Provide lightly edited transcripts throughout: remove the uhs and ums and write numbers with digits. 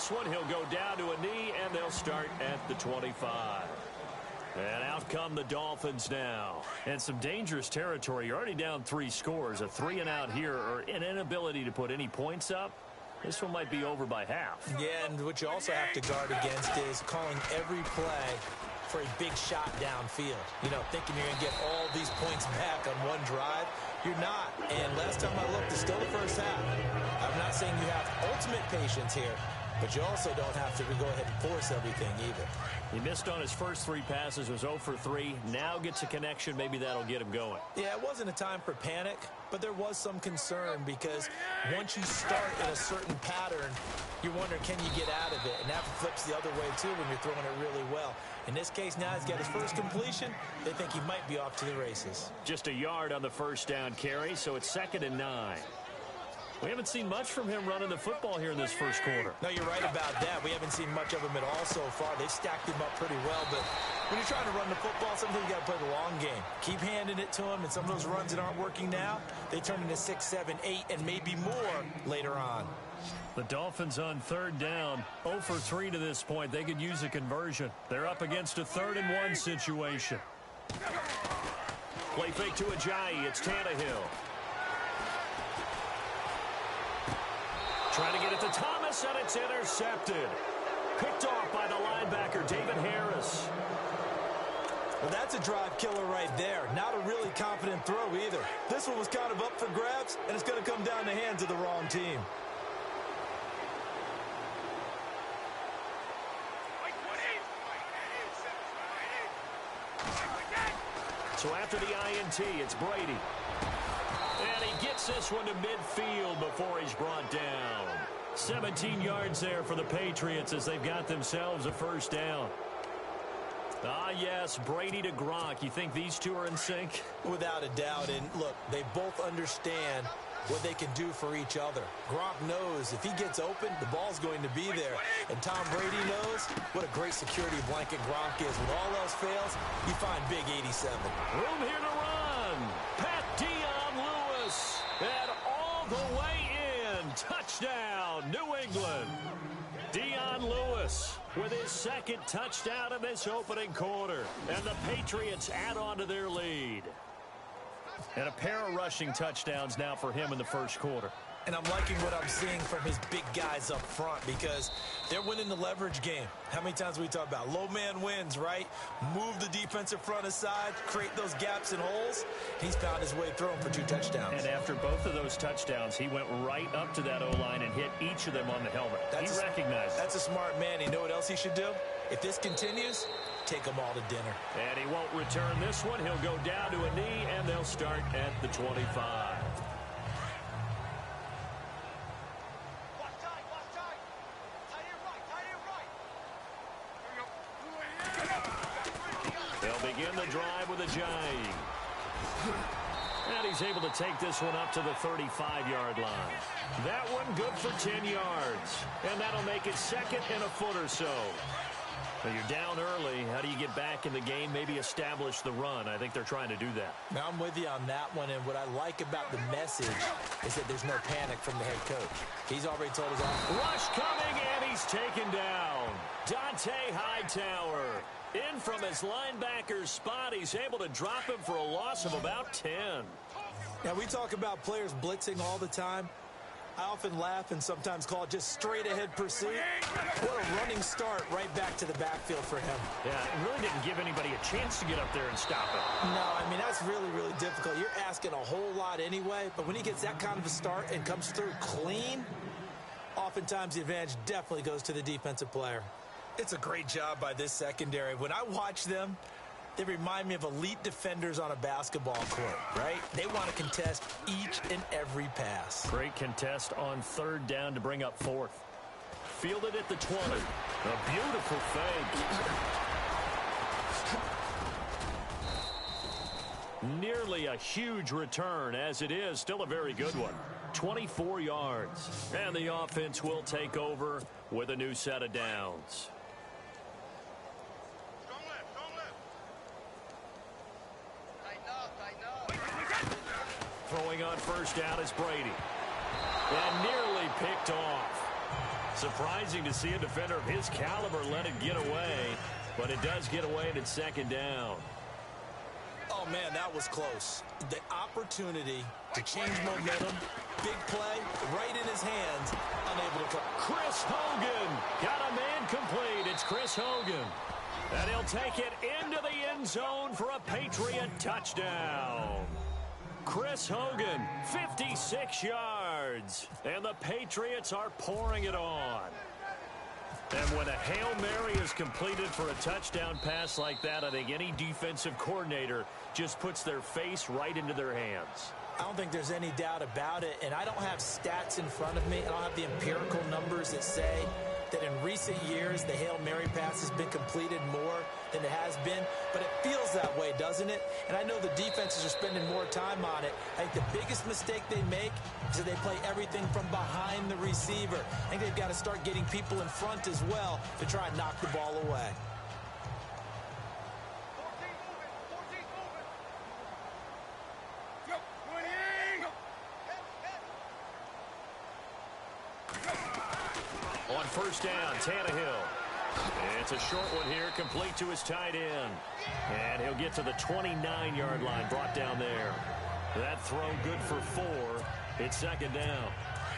this one. He'll go down to a knee, and they'll start at the 25. And out come the Dolphins now. And some dangerous territory. You're already down 3 scores. A 3-and-out here, or an inability to put any points up. This one might be over by half. Yeah, and what you also have to guard against is calling every play for a big shot downfield. You know, thinking you're going to get all these points back on one drive. You're not. And last time I looked, it's still the first half. I'm not saying you have ultimate patience here, but you also don't have to go ahead and force everything either. He missed on his first 3 passes, was 0 for 3. Now gets a connection. Maybe that'll get him going. Yeah, it wasn't a time for panic, but there was some concern because once you start in a certain pattern, you're wondering, can you get out of it? And that flips the other way, too, when you're throwing it really well. In this case, now he's got his first completion. They think he might be off to the races. Just a yard on the first down carry, so it's 2nd and 9. We haven't seen much from him running the football here in this first quarter. No, you're right about that. We haven't seen much of him at all so far. They've stacked him up pretty well, but when you're trying to run the football, sometimes you got to play the long game. Keep handing it to him, and some of those runs that aren't working now, they turn into 6, 7, 8, and maybe more later on. The Dolphins on 3rd down, 0 for 3 to this point. They could use a conversion. They're up against a 3rd and 1 situation. Play fake to Ajayi. It's Tannehill. Trying to get it to Thomas, and it's intercepted. Picked off by the linebacker, David Harris. Well, that's a drive killer right there. Not a really confident throw either. This one was kind of up for grabs, and it's going to come down the hands of the wrong team. So after the INT, it's Brady. And he gets this one to midfield before he's brought down. 17 yards there for the Patriots as they've got themselves a first down. Ah, yes, Brady to Gronk. You think these two are in sync? Without a doubt. And look, they both understand what they can do for each other. Gronk knows if he gets open, the ball's going to be there. And Tom Brady knows what a great security blanket Gronk is. When all else fails, you find big 87. Room here to run. Pat Lewis. And all the way in. Touchdown, New England. Dion Lewis with his 2nd touchdown in this opening quarter. And the Patriots add on to their lead. And a pair of rushing touchdowns now for him in the first quarter. And I'm liking what I'm seeing from his big guys up front because they're winning the leverage game. How many times we talk about low man wins, right? Move the defensive front aside, create those gaps and holes. He's found his way through them for 2 touchdowns. And after both of those touchdowns, he went right up to that O-line and hit each of them on the helmet. He recognized it. That's a smart man. You know what else he should do? If this continues, take them all to dinner. And he won't return this one. He'll go down to a knee, and they'll start at the 25. They'll begin the drive with Ajayi. And he's able to take this one up to the 35-yard line. That one good for 10 yards. And that'll make it 2nd and a foot or so. Now you're down early. How do you get back in the game? Maybe establish the run. I think they're trying to do that. Now, I'm with you on that one, and what I like about the message is that there's no panic from the head coach. He's already told his offense. Rush coming, and he's taken down. Dante Hightower in from his linebacker's spot. He's able to drop him for a loss of about 10. Now, we talk about players blitzing all the time. I often laugh and sometimes call it just straight-ahead pursuit. What a running start right back to the backfield for him. Yeah, it really didn't give anybody a chance to get up there and stop it. No, I mean, that's really, really difficult. You're asking a whole lot anyway, but when he gets that kind of a start and comes through clean, oftentimes the advantage definitely goes to the defensive player. It's a great job by this secondary. When I watch them, they remind me of elite defenders on a basketball court, right? They want to contest each and every pass. Great contest on 3rd down to bring up 4th. Fielded at the 20. A beautiful fake. Nearly a huge return, as it is. Still a very good one. 24 yards. And the offense will take over with a new set of downs. Throwing on 1st down is Brady. And nearly picked off. Surprising to see a defender of his caliber let it get away, but it does get away and it's second down. Oh, man, that was close. The opportunity to change momentum, big play, right in his hands, unable to come. Chris Hogan got a man complete. It's Chris Hogan. And he'll take it into the end zone for a Patriot touchdown. Chris Hogan, 56 yards. And the Patriots are pouring it on. And when a Hail Mary is completed for a touchdown pass like that, I think any defensive coordinator just puts their face right into their hands. I don't think there's any doubt about it, and I don't have stats in front of me. I don't have the empirical numbers that say that in recent years the Hail Mary pass has been completed more than it has been, but it feels that way, doesn't it? And I know the defenses are spending more time on it. I think the biggest mistake they make is that they play everything from behind the receiver. I think they've got to start getting people in front as well to try and knock the ball away. On first down, Tannehill. It's a short one here, complete to his tight end. And he'll get to the 29-yard line, brought down there. That throw good for 4. It's second down.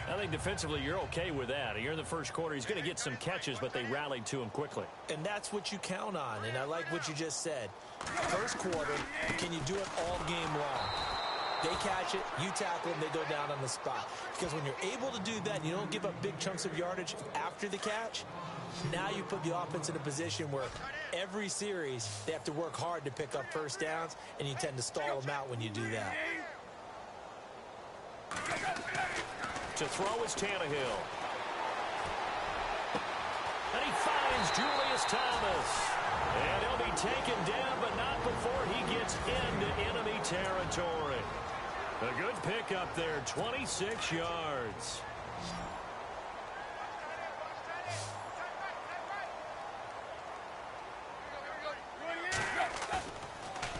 I think defensively you're okay with that. You're in the first quarter. He's going to get some catches, but they rallied to him quickly. And that's what you count on, and I like what you just said. First quarter, can you do it all game long? They catch it, you tackle them, they go down on the spot. Because when you're able to do that and you don't give up big chunks of yardage after the catch, now you put the offense in a position where every series they have to work hard to pick up first downs, and you tend to stall them out when you do that. To throw is Tannehill. And he finds Julius Thomas. And he'll be taken down, but not before he gets into enemy territory. A good pickup there, 26 yards.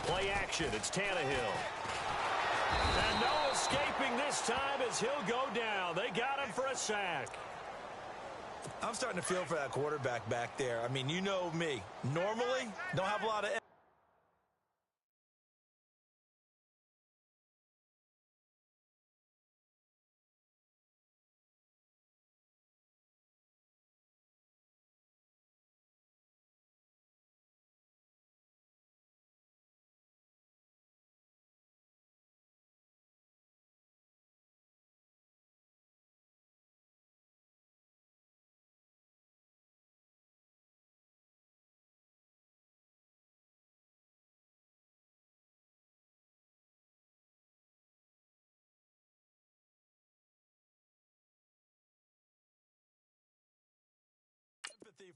Play action, it's Tannehill. And no escaping this time as he'll go down. They got him for a sack. I'm starting to feel for that quarterback back there. I mean, you know me. Normally, don't have a lot of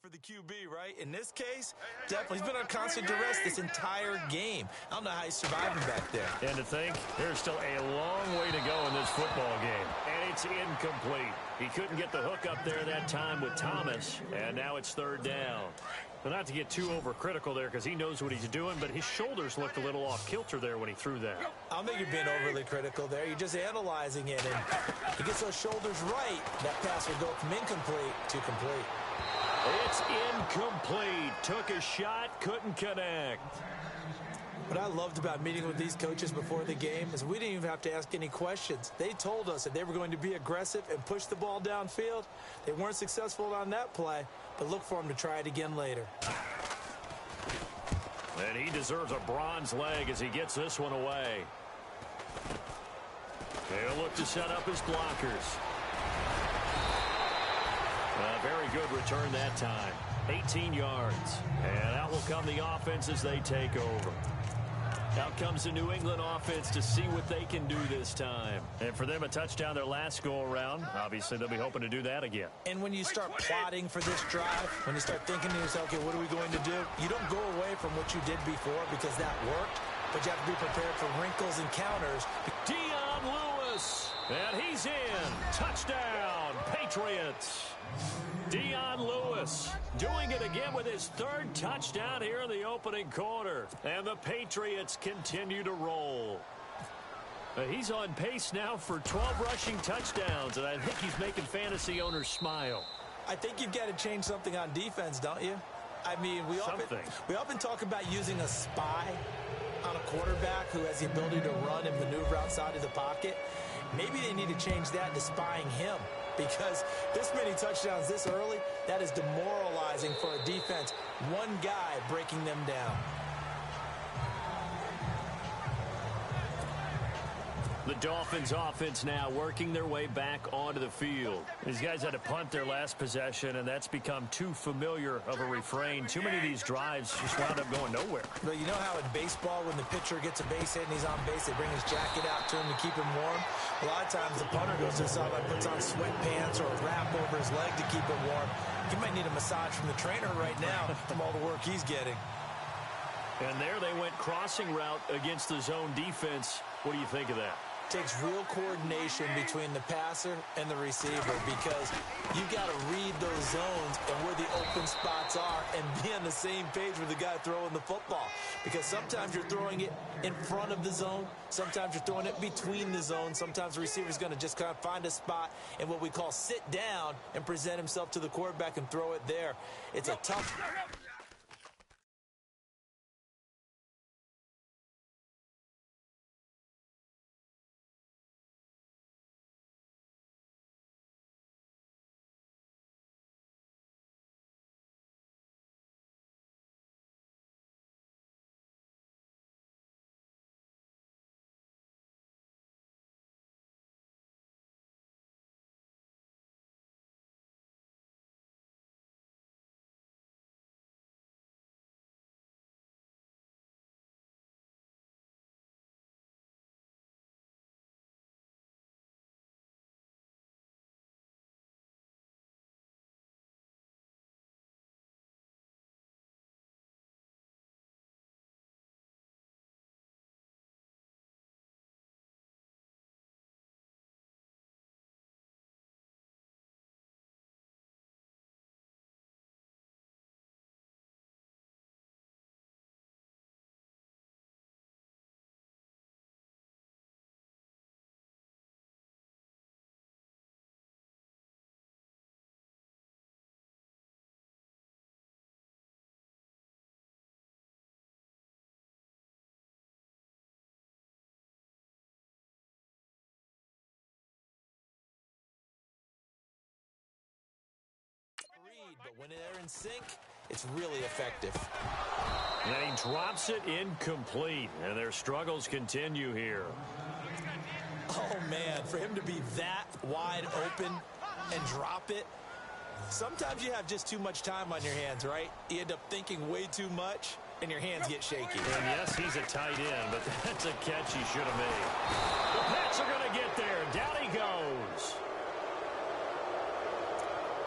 for the QB, right? In this case, definitely. He's been on constant duress this entire game. I don't know how he's surviving back there. And to think, there's still a long way to go in this football game. And it's incomplete. He couldn't get the hook up there that time with Thomas, and now it's third down. But not to get too overcritical there because he knows what he's doing, but his shoulders looked a little off kilter there when he threw that. I don't think you're being overly critical there. You're just analyzing it, and he gets those shoulders right. That pass will go from incomplete to complete. It's incomplete. Took a shot, couldn't connect. What I loved about meeting with these coaches before the game is we didn't even have to ask any questions. They told us that they were going to be aggressive and push the ball downfield. They weren't successful on that play, but look for them to try it again later. And he deserves a bronze leg as he gets this one away. They'll look to set up his blockers. Very good return that time. 18 yards. And out will come the offense as they take over. Out comes the New England offense to see what they can do this time. And for them, a touchdown their last go-around. Obviously, they'll be hoping to do that again. And when you start plotting for this drive, when you start thinking to yourself, okay, what are we going to do? You don't go away from what you did before because that worked, but you have to be prepared for wrinkles and counters. Dion Lewis, and he's in. Touchdown, Patriots. Dion Lewis doing it again with his third touchdown here in the opening quarter. And the Patriots continue to roll. He's on pace now for 12 rushing touchdowns, and I think he's making fantasy owners smile. I think you've got to change something on defense, don't you? I mean, we often talk about using a spy on a quarterback who has the ability to run and maneuver outside of the pocket. Maybe they need to change that to spying him, because this many touchdowns this early, that is demoralizing for a defense. One guy breaking them down. The Dolphins offense now working their way back onto the field. These guys had to punt their last possession, and that's become too familiar of a refrain. Too many of these drives just wound up going nowhere. But you know how in baseball, when the pitcher gets a base hit and he's on base, they bring his jacket out to him to keep him warm? A lot of times the punter goes to the sideline, puts on sweatpants or a wrap over his leg to keep him warm. He might need a massage from the trainer right now from all the work he's getting. And there they went crossing route against the zone defense. What do you think of that? Takes real coordination between the passer and the receiver, because you got to read those zones and where the open spots are and be on the same page with the guy throwing the football. Because sometimes you're throwing it in front of the zone, sometimes you're throwing it between the zones, sometimes the receiver's going to just kind of find a spot and what we call sit down and present himself to the quarterback and throw it there. It's a tough... But when they're in sync, it's really effective. And then he drops it incomplete, and their struggles continue here. Oh, man, for him to be that wide open and drop it, sometimes you have just too much time on your hands, right? You end up thinking way too much, and your hands get shaky. And yes, he's a tight end, but that's a catch he should have made. The Pats are going to get there. Down he goes.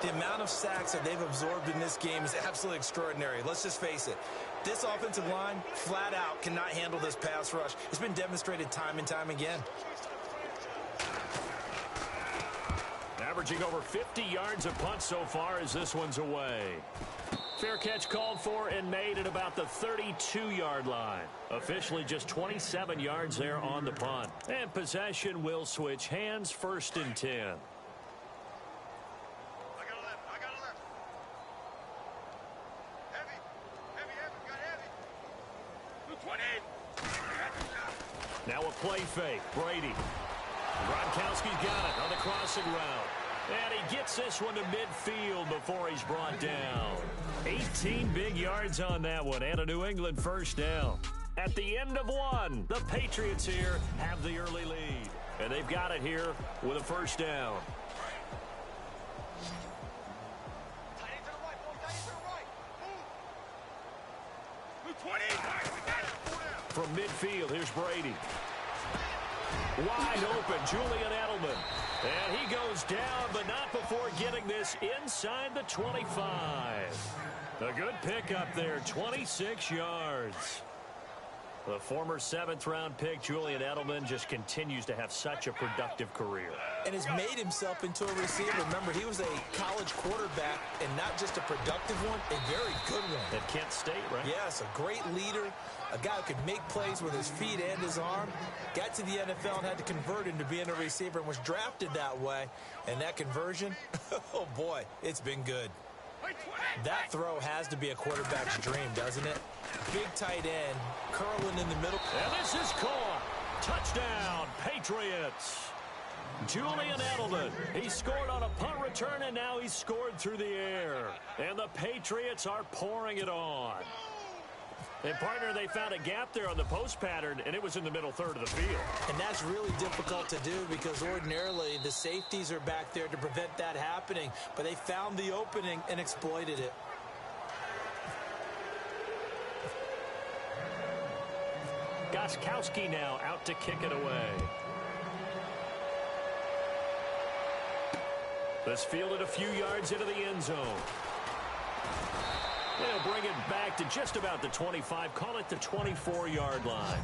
The amount of sacks that they've absorbed in this game is absolutely extraordinary. Let's just face it. This offensive line, flat out, cannot handle this pass rush. It's been demonstrated time and time again. Averaging over 50 yards a punt so far as this one's away. Fair catch called for and made at about the 32-yard line. Officially just 27 yards there on the punt. And possession will switch hands, 1st and 10. Now a play fake. Brady. Gronkowski's got it on the crossing route. And he gets this one to midfield before he's brought down. 18 big yards on that one and a New England 1st down. At the end of one, the Patriots here have the early lead. And they've got it here with a 1st down. From midfield, here's Brady. Wide open, Julian Edelman. And he goes down, but not before getting this inside the 25. A good pickup there, 26 yards. The former 7th-round pick, Julian Edelman, just continues to have such a productive career. And has made himself into a receiver. Remember, he was a college quarterback, and not just a productive one, a very good one. At Kent State, right? Yes, a great leader, a guy who could make plays with his feet and his arm. Got to the NFL and had to convert into being a receiver and was drafted that way. And that conversion, oh boy, it's been good. That throw has to be a quarterback's dream, doesn't it? Big tight end, curling in the middle. And this is caught. Touchdown, Patriots. Julian Edelman, he scored on a punt return, and now he's scored through the air. And the Patriots are pouring it on. And, partner, they found a gap there on the post pattern, and it was in the middle third of the field. And that's really difficult to do because ordinarily the safeties are back there to prevent that happening. But they found the opening and exploited it. Gostkowski now out to kick it away. This fielded a few yards into the end zone. They'll bring it back to just about the 25. Call it the 24-yard line.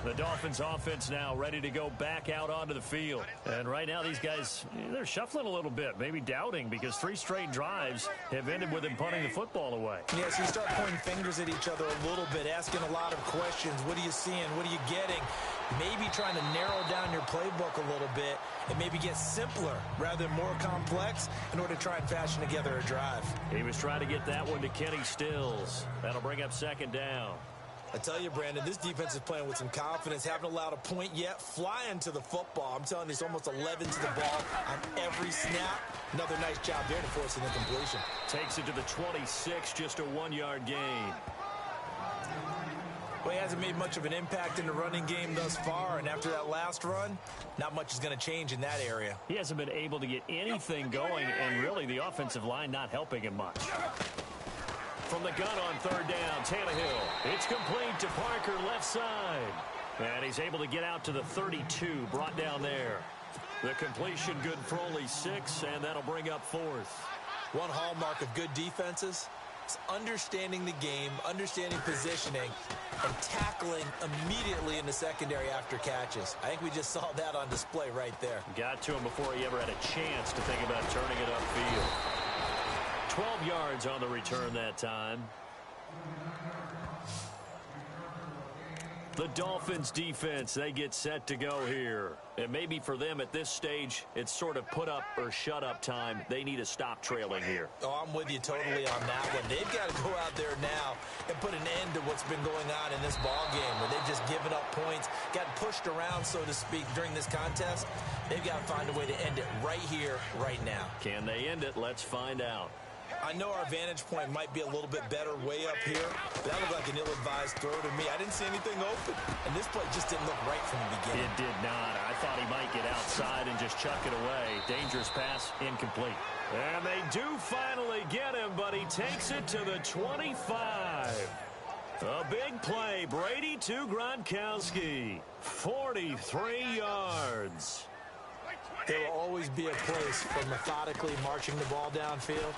The Dolphins offense now ready to go back out onto the field. And right now these guys, they're shuffling a little bit, maybe doubting, because 3 straight drives have ended with them punting the football away. Yes, you start pointing fingers at each other a little bit, asking a lot of questions. What are you seeing? What are you getting? Maybe trying to narrow down your playbook a little bit and maybe get simpler rather than more complex in order to try and fashion together a drive. He was trying to get that one to Kenny Stills. That'll bring up 2nd down. I tell you, Brandon, this defense is playing with some confidence. Haven't allowed a point yet. Flying to the football. I'm telling you, it's almost 11 to the ball on every snap. Another nice job there to force an incompletion. Takes it to the 26, just a 1-yard gain. Well, he hasn't made much of an impact in the running game thus far, and after that last run, not much is going to change in that area. He hasn't been able to get anything going, and really the offensive line not helping him much. From the gun on 3rd down, Tannehill. It's complete to Parker, left side. And he's able to get out to the 32, brought down there. The completion good for only 6, and that'll bring up 4th. One hallmark of good defenses is understanding the game, understanding positioning, and tackling immediately in the secondary after catches. I think we just saw that on display right there. Got to him before he ever had a chance to think about turning it upfield. 12 yards on the return that time. The Dolphins defense, they get set to go here. And maybe for them at this stage, it's sort of put up or shut up time. They need to stop trailing here. Oh, I'm with you totally on that one. They've got to go out there now and put an end to what's been going on in this ball game where they've just given up points, gotten pushed around, so to speak, during this contest. They've got to find a way to end it right here, right now. Can they end it? Let's find out. I know our vantage point might be a little bit better way up here, but that looked like an ill-advised throw to me. I didn't see anything open, and this play just didn't look right from the beginning. It did not. I thought he might get outside and just chuck it away. Dangerous pass, incomplete. And they do finally get him, but he takes it to the 25. A big play. Brady to Gronkowski. 43 yards. There will always be a place for methodically marching the ball downfield.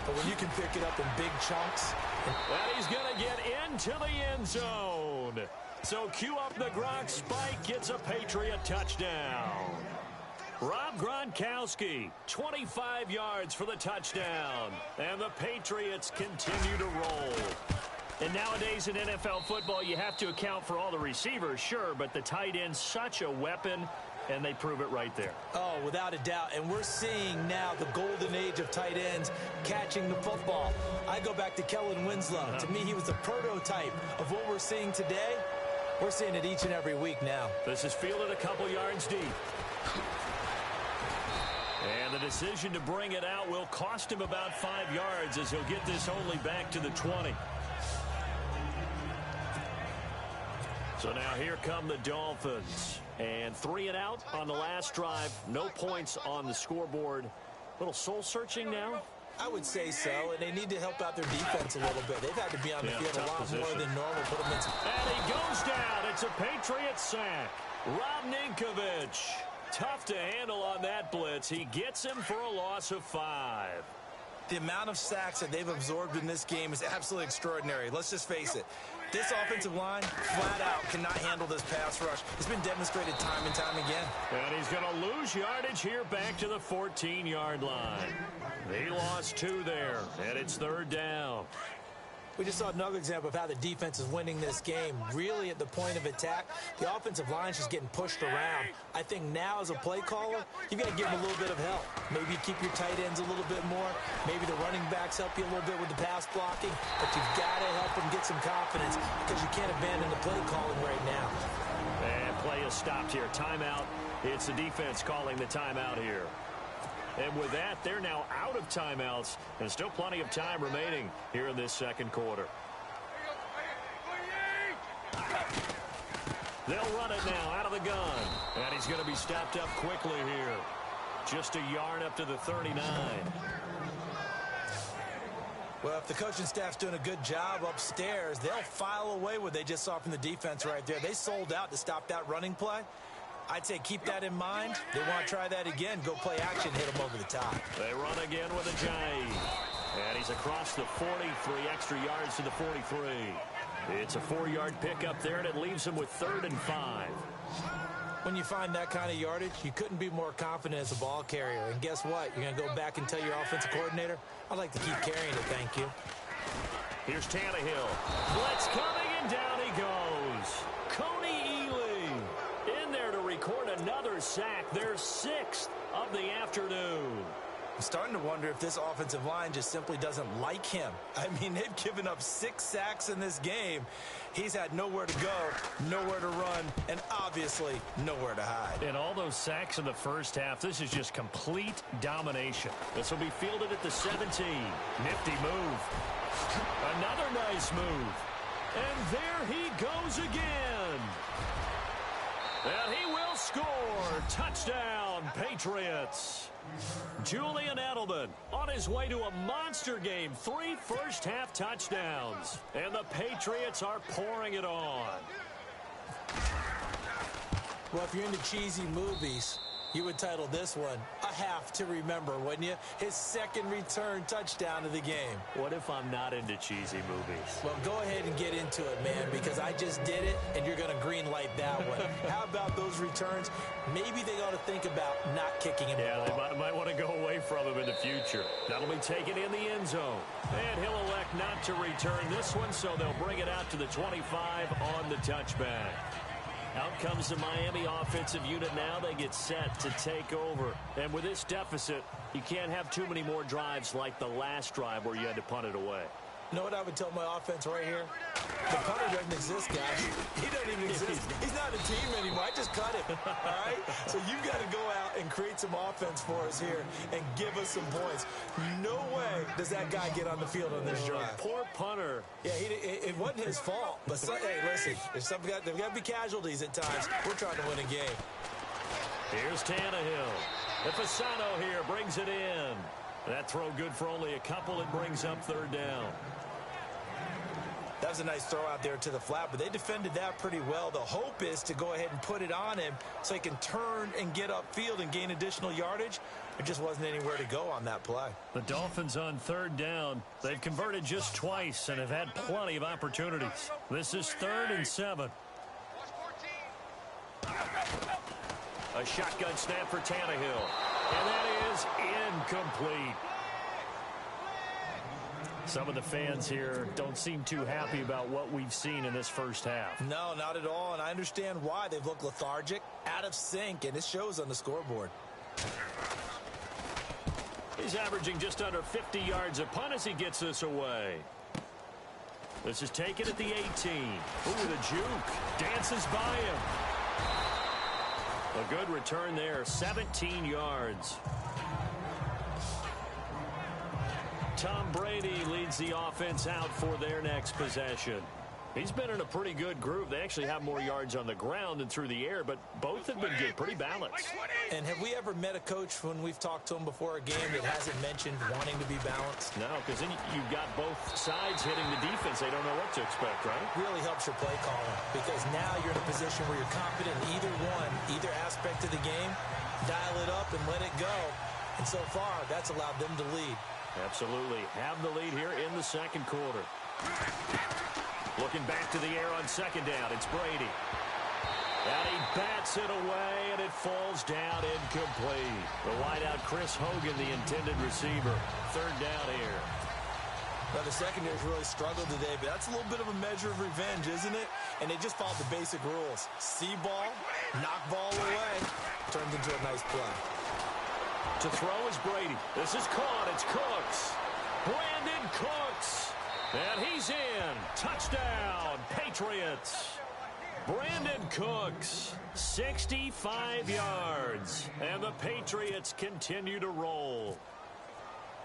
But when you can pick it up in big chunks. And he's going to get into the end zone. So cue up the Gronk spike, gets a Patriot touchdown. Rob Gronkowski, 25 yards for the touchdown. And the Patriots continue to roll. And nowadays in NFL football, you have to account for all the receivers, sure, but the tight end's such a weapon. And they prove it right there. Oh, without a doubt. And we're seeing now the golden age of tight ends catching the football. I go back to Kellen Winslow. To me, he was the prototype of what we're seeing today. We're seeing it each and every week now. This is fielded a couple yards deep. And the decision to bring it out will cost him about 5 yards as he'll get this only back to the 20. So now here come the Dolphins. And 3 and out on the last drive. No points on the scoreboard. A little soul-searching now? I would say so, and they need to help out their defense a little bit. They've had to be on the field a lot more than normal. Put them in and he goes down. It's a Patriot sack. Rob Ninkovich. Tough to handle on that blitz. He gets him for a loss of 5. The amount of sacks that they've absorbed in this game is absolutely extraordinary. Let's just face it. This offensive line, flat out, cannot handle this pass rush. It's been demonstrated time and time again. And he's going to lose yardage here back to the 14-yard line. He lost 2 there, and it's 3rd down. We just saw another example of how the defense is winning this game. Really, at the point of attack, the offensive line's just getting pushed around. I think now, as a play caller, you've got to give them a little bit of help. Maybe keep your tight ends a little bit more. Maybe the running backs help you a little bit with the pass blocking. But you've got to help them get some confidence because you can't abandon the play calling right now. And play is stopped here. Timeout. It's the defense calling the timeout here. And with that, they're now out of timeouts, and still plenty of time remaining here in this second quarter. They'll run it now out of the gun. And he's going to be stopped up quickly here. Just a yard up to the 39. Well, if the coaching staff's doing a good job upstairs, they'll file away what they just saw from the defense right there. They sold out to stop that running play. I'd say keep that in mind. They want to try that again. Go play action, hit them over the top. They run again with a jive. And he's across the 40, 3 extra yards to the 43. It's a 4-yard pickup there, and it leaves him with 3rd and 5. When you find that kind of yardage, you couldn't be more confident as a ball carrier. And guess what? You're going to go back and tell your offensive coordinator, I'd like to keep carrying it, thank you. Here's Tannehill. Blitz coming, and down he goes. Coney Ely in there to record another sack, their 6th of the afternoon. I'm starting to wonder if this offensive line just simply doesn't like him. I mean, they've given up 6 sacks in this game. He's had nowhere to go, nowhere to run, and obviously nowhere to hide. And all those sacks in the first half, this is just complete domination. This will be fielded at the 17. Nifty move. Another nice move. And there he goes again. And he will score. Touchdown, Patriots. Julian Edelman on his way to a monster game. 3 first-half touchdowns. And the Patriots are pouring it on. Well, if you're into cheesy movies, you would title this one A Half to Remember, wouldn't you? His 2nd return touchdown of the game. What if I'm not into cheesy movies? Well, go ahead and get into it, man, because I just did it, and you're going to green light that one. How about those returns? Maybe they ought to think about not kicking him. Yeah, they might want to go away from him in the future. That'll be taken in the end zone. And he'll elect not to return this one, so they'll bring it out to the 25 on the touchback. Out comes the Miami offensive unit now. They get set to take over. And with this deficit, you can't have too many more drives like the last drive where you had to punt it away. You know what I would tell my offense right here? The punter doesn't exist, guys. He doesn't even exist. He's not a team anymore. I just cut him, all right? So you've got to go out and create some offense for us here and give us some points. No way does that guy get on the field on this drive. Poor punter. Yeah, it wasn't his fault. But, hey, listen, there's got to be casualties at times. We're trying to win a game. Here's Tannehill. Ifasano here brings it in. That throw good for only a couple. It brings up 3rd down. That was a nice throw out there to the flat, but they defended that pretty well. The hope is to go ahead and put it on him so he can turn and get upfield and gain additional yardage. There just wasn't anywhere to go on that play. The Dolphins on 3rd down. They've converted just twice and have had plenty of opportunities. This is 3rd and 7. A shotgun snap for Tannehill. And that is incomplete. Some of the fans here don't seem too happy about what we've seen in this first half. No, not at all, and I understand why. They've looked lethargic, out of sync, and it shows on the scoreboard. He's averaging just under 50 yards a punt as he gets this away. This is taken at the 18. Ooh, the juke. Dances by him. A good return there, 17 yards. Tom Brady leads the offense out for their next possession. He's been in a pretty good group. They actually have more yards on the ground than through the air, but both have been good, pretty balanced. And have we ever met a coach when we've talked to him before a game that hasn't mentioned wanting to be balanced? No, because then you've got both sides hitting the defense. They don't know what to expect, right? Really helps your play calling, because now you're in a position where you're confident in either aspect of the game. Dial it up and let it go. And so far, that's allowed them to lead. Absolutely have the lead here in the second quarter. Looking back to the air on second down. It's Brady. And he bats it away, and it falls down incomplete. The wideout, Chris Hogan, the intended receiver. Third down here. Well, the secondary's really struggled today, but that's a little bit of a measure of revenge, isn't it? And they just followed the basic rules. See ball, knock ball away. Turned into a nice play. To throw is Brady. This is caught. It's Cooks. Brandon Cooks. And he's in. Touchdown, Patriots. Brandon Cooks, 65 yards. And the Patriots continue to roll.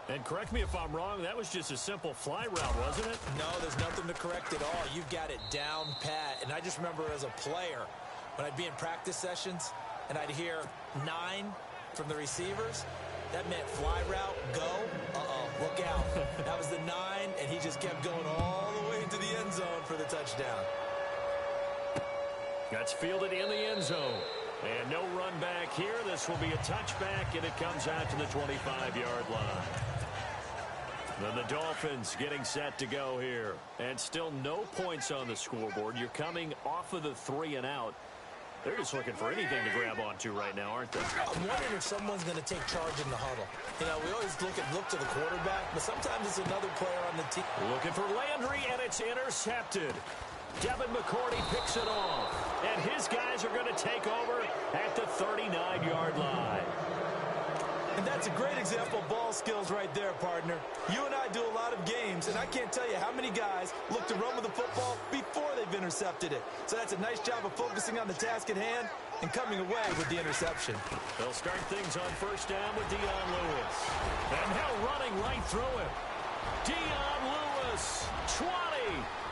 And correct me if I'm wrong, that was just a simple fly route, wasn't it? No, there's nothing to correct at all. You've got it down pat. And I just remember as a player, when I'd be in practice sessions, and I'd hear 9 from the receivers, that meant fly route, go, look out. That was the 9, and he just kept going all the way into the end zone for the touchdown. That's fielded in the end zone. And no run back here. This will be a touchback, and it comes out to the 25-yard line. Then the Dolphins getting set to go here. And still no points on the scoreboard. You're coming off of the 3 and out. They're just looking for anything to grab onto right now, aren't they? I'm wondering if someone's going to take charge in the huddle. You know, we always look to the quarterback, but sometimes it's another player on the team. Looking for Landry, and it's intercepted. Devin McCourty picks it off, and his guys are going to take over at the 39-yard line. And that's a great example of ball skills right there, partner. You and I do a lot of games, and I can't tell you how many guys look to run with the football before they've intercepted it. So that's a nice job of focusing on the task at hand and coming away with the interception. They'll start things on first down with Dion Lewis. And now running right through him. Dion Lewis, 20,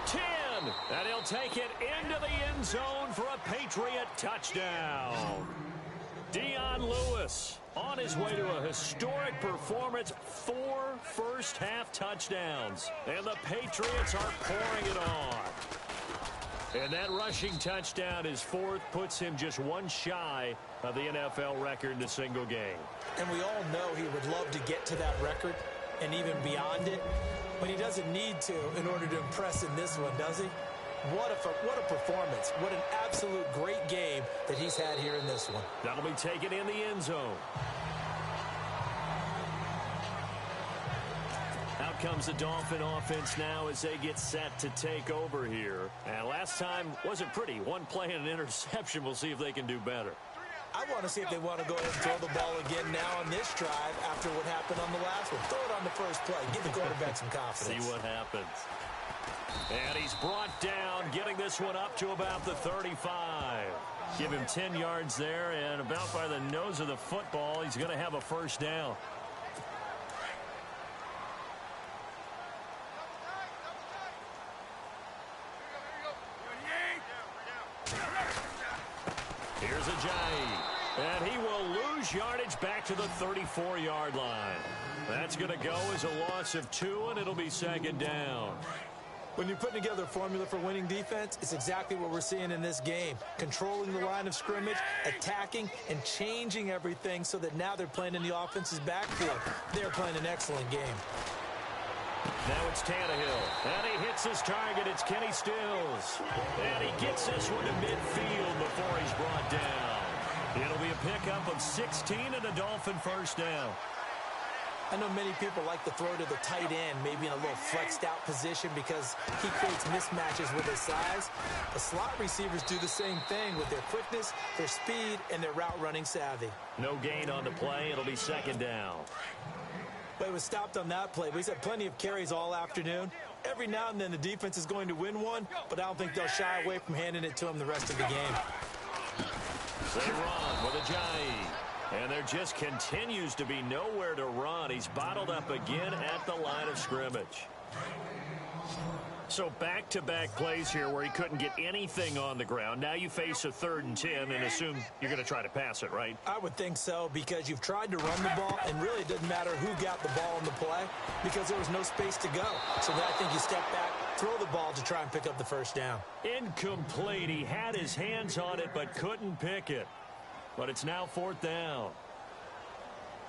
10, and he'll take it into the end zone for a Patriot touchdown. Dion Lewis on his way to a historic performance, 4 first-half touchdowns, and the Patriots are pouring it on. And that rushing touchdown, his 4th, puts him just 1 shy of the NFL record in a single game. And we all know he would love to get to that record and even beyond it, but he doesn't need to in order to impress in this one, does he? What a performance. What an absolute great game that he's had here in this one. That'll be taken in the end zone. Out comes the Dolphin offense now as they get set to take over here. And last time wasn't pretty. 1 play and an interception. We'll see if they can do better. I want to see if they want to go ahead and throw the ball again now on this drive after what happened on the last one. Throw it on the first play. Give the quarterback some confidence. See what happens. And he's brought down, getting this one up to about the 35. Give him 10 yards there, and about by the nose of the football, he's going to have a first down. Here's Ajayi, and he will lose yardage back to the 34-yard line. That's going to go as a loss of 2, and it'll be second down. When you're putting together a formula for winning defense, it's exactly what we're seeing in this game. Controlling the line of scrimmage, attacking, and changing everything so that now they're playing in the offense's backfield. They're playing an excellent game. Now it's Tannehill, and he hits his target. It's Kenny Stills, and he gets this one to midfield before he's brought down. It'll be a pickup of 16 and a Dolphin first down. I know many people like to throw to the tight end, maybe in a little flexed out position because he creates mismatches with his size. The slot receivers do the same thing with their quickness, their speed, and their route running savvy. No gain on the play. It'll be second down. But it was stopped on that play. But he's had plenty of carries all afternoon. Every now and then the defense is going to win one, but I don't think they'll shy away from handing it to him the rest of the game. They run with Ajayi. And there just continues to be nowhere to run. He's bottled up again at the line of scrimmage. So back-to-back plays here where he couldn't get anything on the ground. Now you face a 3rd and 10 and assume you're going to try to pass it, right? I would think so, because you've tried to run the ball, and really it doesn't matter who got the ball in the play because there was no space to go. So then I think you step back, throw the ball to try and pick up the first down. Incomplete. He had his hands on it but couldn't pick it. But it's now 4th down.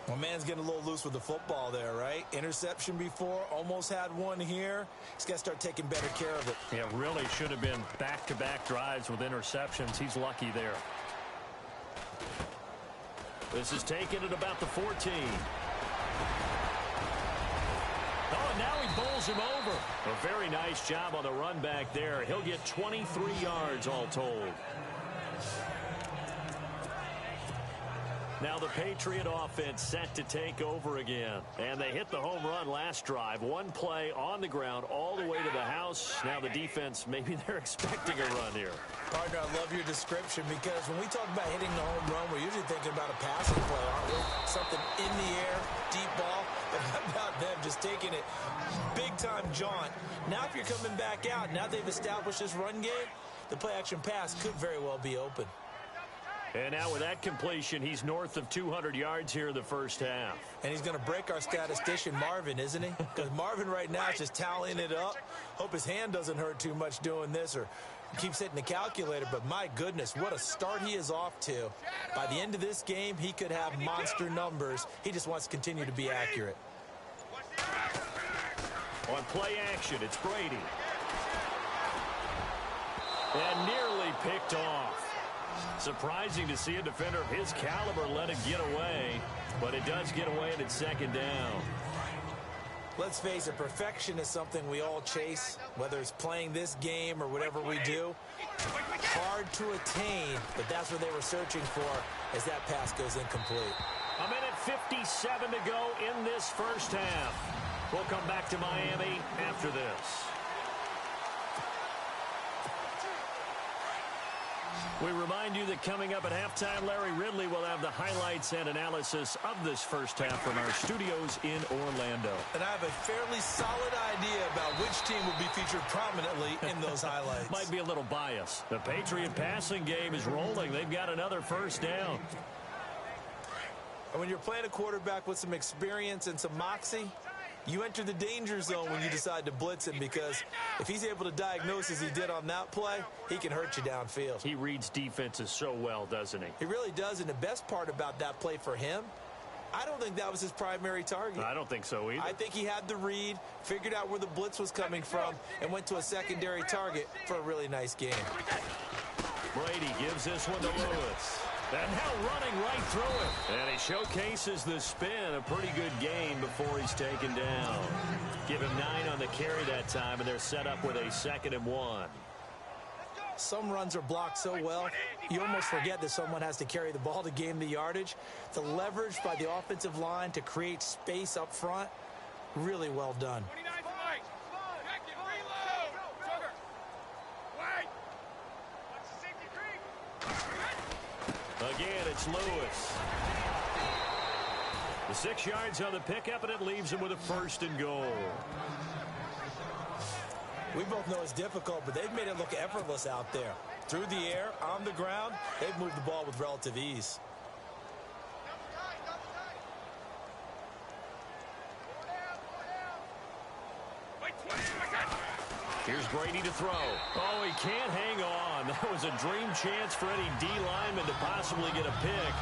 Well, man's getting a little loose with the football there, right? Interception before, almost had one here. He's got to start taking better care of it. Yeah, really should have been back-to-back drives with interceptions. He's lucky there. This is taken at about the 14. Oh, and now he bowls him over. A very nice job on the run back there. He'll get 23 yards all told. Now the Patriot offense set to take over again. And they hit the home run last drive. One play on the ground all the way to the house. Now the defense, maybe they're expecting a run here. Partner, I love your description because when we talk about hitting the home run, we're usually thinking about a passing play, aren't we? Something in the air, deep ball. But how about them just taking it big-time jaunt? Now if you're coming back out, now they've established this run game, the play-action pass could very well be open. And now with that completion, he's north of 200 yards here in the first half. And he's going to break our statistician, Marvin, isn't he? Because Marvin right now is just tallying it up. Hope his hand doesn't hurt too much doing this or keeps hitting the calculator. But my goodness, what a start he is off to. By the end of this game, he could have monster numbers. He just wants to continue to be accurate. On play action, it's Brady. And nearly picked off. Surprising to see a defender of his caliber let it get away, but it does get away and it's second down. Let's face it, perfection is something we all chase, whether it's playing this game or whatever we do. Hard to attain, but that's what they were searching for as that pass goes incomplete. A minute 57 to go in this first half. We'll come back to Miami after this. We remind you that coming up at halftime, Larry Ridley will have the highlights and analysis of this first half from our studios in Orlando. And I have a fairly solid idea about which team will be featured prominently in those highlights. Might be a little bias. The Patriot passing game is rolling. They've got another first down. And when you're playing a quarterback with some experience and some moxie, you enter the danger zone when you decide to blitz him, because if he's able to diagnose as he did on that play, he can hurt you downfield. He reads defenses so well, doesn't he? He really does, and the best part about that play for him, I don't think that was his primary target. I don't think so either. I think he had the read, figured out where the blitz was coming from, and went to a secondary target for a really nice game. Brady gives this one to Lewis. And now running right through it. And he showcases the spin. A pretty good game before he's taken down. Give him 9 on the carry that time, and they're set up with a 2nd and 1. Some runs are blocked so well, you almost forget that someone has to carry the ball to gain the yardage. The leverage by the offensive line to create space up front, really well done. Again, it's Lewis. The 6 yards on the pickup, and it leaves him with a 1st and goal. We both know it's difficult, but they've made it look effortless out there. Through the air, on the ground, they've moved the ball with relative ease. Here's Brady to throw. Oh, he can't hang on. That was a dream chance for any D lineman to possibly get a pick,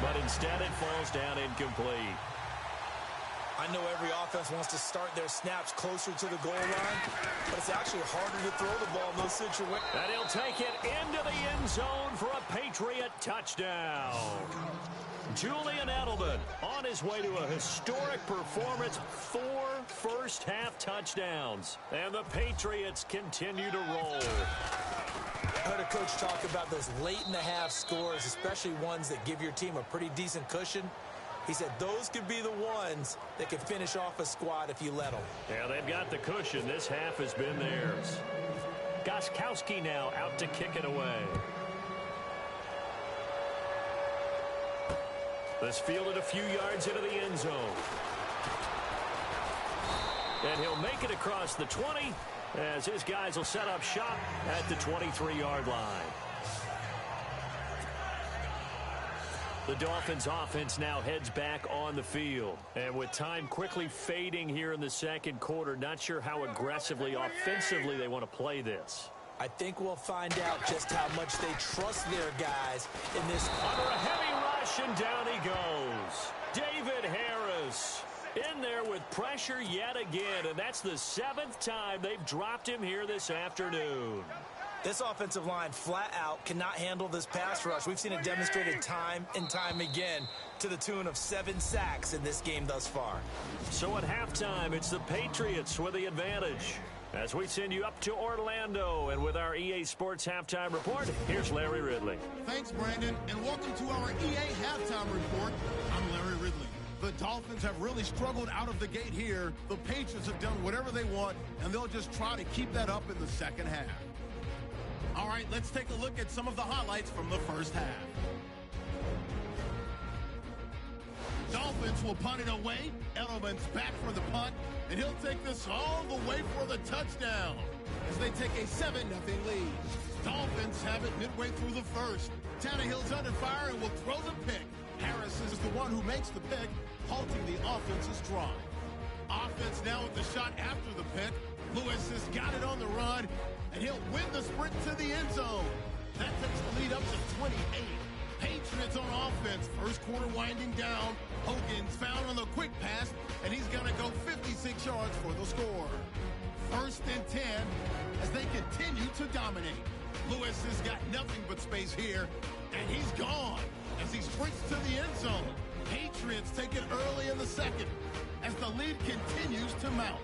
but instead it falls down incomplete. I know every offense wants to start their snaps closer to the goal line, but it's actually harder to throw the ball in those situations. And he'll take it into the end zone for a Patriot touchdown. Julian Edelman on his way to a historic performance, 4 first-half touchdowns. And the Patriots continue to roll. I heard a coach talk about those late-in-the-half scores, especially ones that give your team a pretty decent cushion. He said those could be the ones that could finish off a squad if you let them. Yeah, they've got the cushion. This half has been theirs. Gostkowski now out to kick it away. This fielded a few yards into the end zone. And he'll make it across the 20 as his guys will set up shop at the 23-yard line. The Dolphins offense now heads back on the field. And with time quickly fading here in the second quarter, not sure how aggressively, offensively they want to play this. I think we'll find out just how much they trust their guys in this. Under a heavy rush, and down he goes. David Harris in there with pressure yet again, and that's the 7th time they've dropped him here this afternoon. This offensive line flat out cannot handle this pass rush. We've seen it demonstrated time and time again to the tune of 7 sacks in this game thus far. So at halftime, it's the Patriots with the advantage. As we send you up to Orlando, and with our EA Sports Halftime Report, here's Larry Ridley. Thanks, Brandon, and welcome to our EA Halftime Report. I'm Larry Ridley. The Dolphins have really struggled out of the gate here. The Patriots have done whatever they want, and they'll just try to keep that up in the second half. All right, let's take a look at some of the highlights from the first half. Dolphins will punt it away. Edelman's back for the punt, and he'll take this all the way for the touchdown as they take a 7-0 lead. Dolphins have it midway through the first. Tannehill's under fire and will throw the pick. Harris is the one who makes the pick, halting the offense's drive. Offense now with the shot after the pick. Lewis has got it on the run, and he'll win the sprint to the end zone. That takes the lead up to 28. Patriots on offense. First quarter winding down. Hogan's found on the quick pass, and he's going to go 56 yards for the score. First and 10 as they continue to dominate. Lewis has got nothing but space here, and he's gone as he sprints to the end zone. Patriots take it early in the second as the lead continues to mount.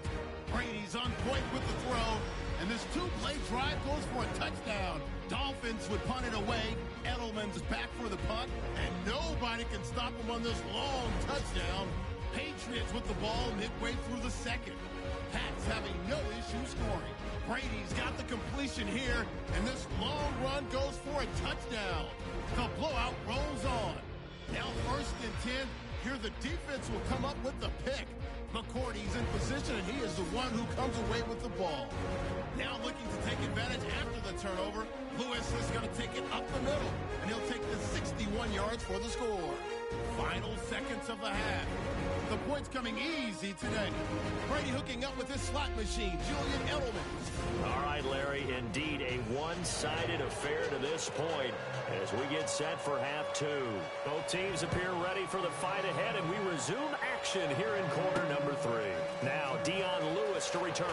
Brady's on point with the throw, and this 2-play drive goes for a touchdown. Dolphins would punt it away. Edelman's back for the punt, and nobody can stop him on this long touchdown. Patriots with the ball midway through the second. Pats having no issue scoring. Brady's got the completion here, and this long run goes for a touchdown. The blowout rolls on. Now first and 10. Here the defense will come up with the pick. McCourty's in position, and he is the one who comes away with the ball. Now looking to take advantage after the turnover. Lewis is going to take it up the middle, and he'll take the 61 yards for the score. Final seconds of the half. The points coming easy today. Brady hooking up with his slot machine, Julian Edelman. All right, Larry, indeed a one-sided affair to this point as we get set for half 2. Both teams appear ready for the fight ahead, and we resume action here in quarter number 3. Now, Dion Lewis to return.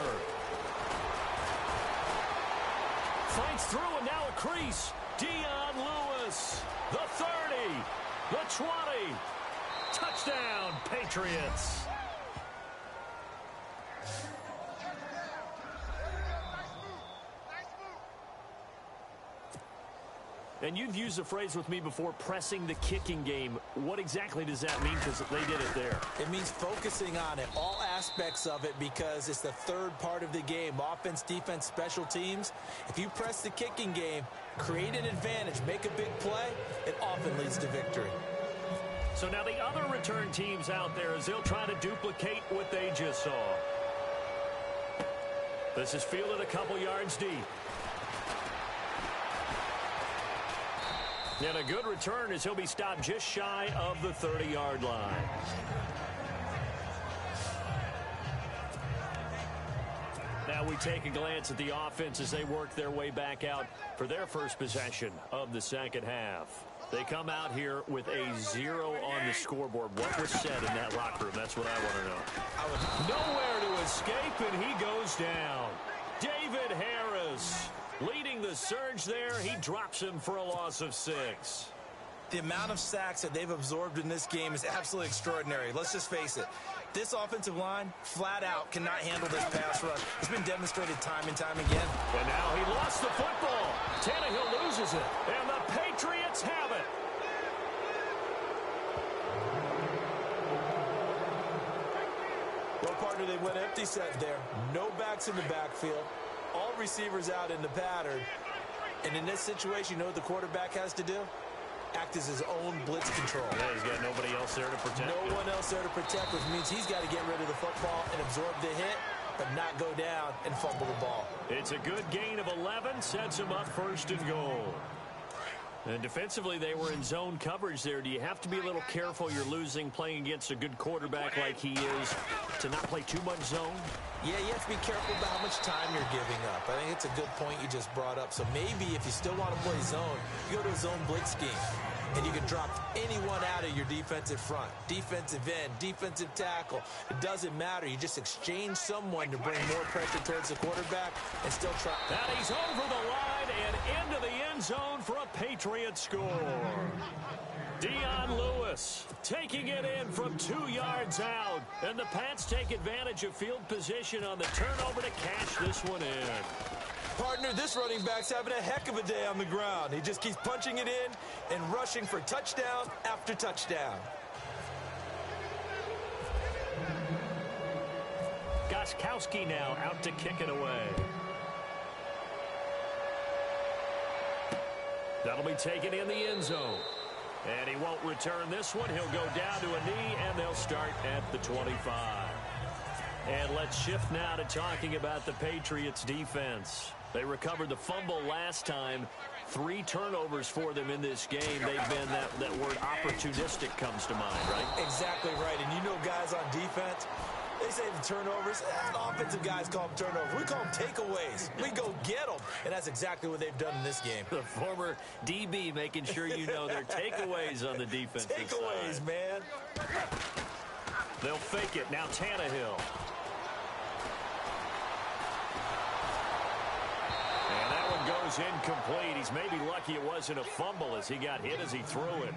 Fights through, and now a crease. Dion Lewis, the 30, the 20. Touchdown, Patriots. And you've used the phrase with me before, pressing the kicking game. What exactly does that mean? Because they did it there. It means focusing on it, all aspects of it, because it's the third part of the game. Offense, defense, special teams. If you press the kicking game, create an advantage, make a big play, it often leads to victory. So now the other return teams out there as they'll try to duplicate what they just saw. This is fielded a couple yards deep. And a good return as he'll be stopped just shy of the 30-yard line. Now we take a glance at the offense as they work their way back out for their first possession of the second half. They come out here with a 0 on the scoreboard. What was said in that locker room? That's what I want to know. Nowhere to escape, and he goes down. David Harris leading the surge there. He drops him for a loss of 6. The amount of sacks that they've absorbed in this game is absolutely extraordinary. Let's just face it. This offensive line, flat out, cannot handle this pass rush. It's been demonstrated time and time again. And now he lost the football. Tannehill loses it, and the Patriots have it. Well, partner, they went empty set there. No backs in the backfield. All receivers out in the pattern. And in this situation, you know what the quarterback has to do? Act as his own blitz control. Yeah, he's got nobody else there to protect. No one else there to protect, which means he's got to get rid of the football and absorb the hit, but not go down and fumble the ball. It's a good gain of 11, sets him up first and goal. And defensively, they were in zone coverage there. Do you have to be a little careful? You're losing playing against a good quarterback like he is to not play too much zone? Yeah, you have to be careful about how much time you're giving up. I think it's a good point you just brought up. So maybe if you still want to play zone, you go to a zone blitz scheme. and you can drop anyone out of your defensive front. Defensive end, defensive tackle. It doesn't matter. You just exchange someone to bring more pressure towards the quarterback and still try. And he's over the line and into the end zone for a Patriot score. Dion Lewis taking it in from 2 yards out. And the Pats take advantage of field position on the turnover to cash this one in. Partner, this running back's having a heck of a day on the ground. He just keeps punching it in and rushing for touchdown after touchdown. Gostkowski now out to kick it away. That'll be taken in the end zone. And he won't return this one. He'll go down to a knee, and they'll start at the 25. And let's shift now to talking about the Patriots defense. They recovered the fumble last time. 3 turnovers for them in this game. They've been, that word opportunistic comes to mind, right? Exactly right. And you know guys on defense, they say the turnovers. Offensive guys call them turnovers. We call them takeaways. We go get them. And that's exactly what they've done in this game. The former DB making sure you know their takeaways on the defensive side. Takeaways, man. They'll fake it. Now Tannehill. And that one goes incomplete. He's maybe lucky it wasn't a fumble as he got hit as he threw it.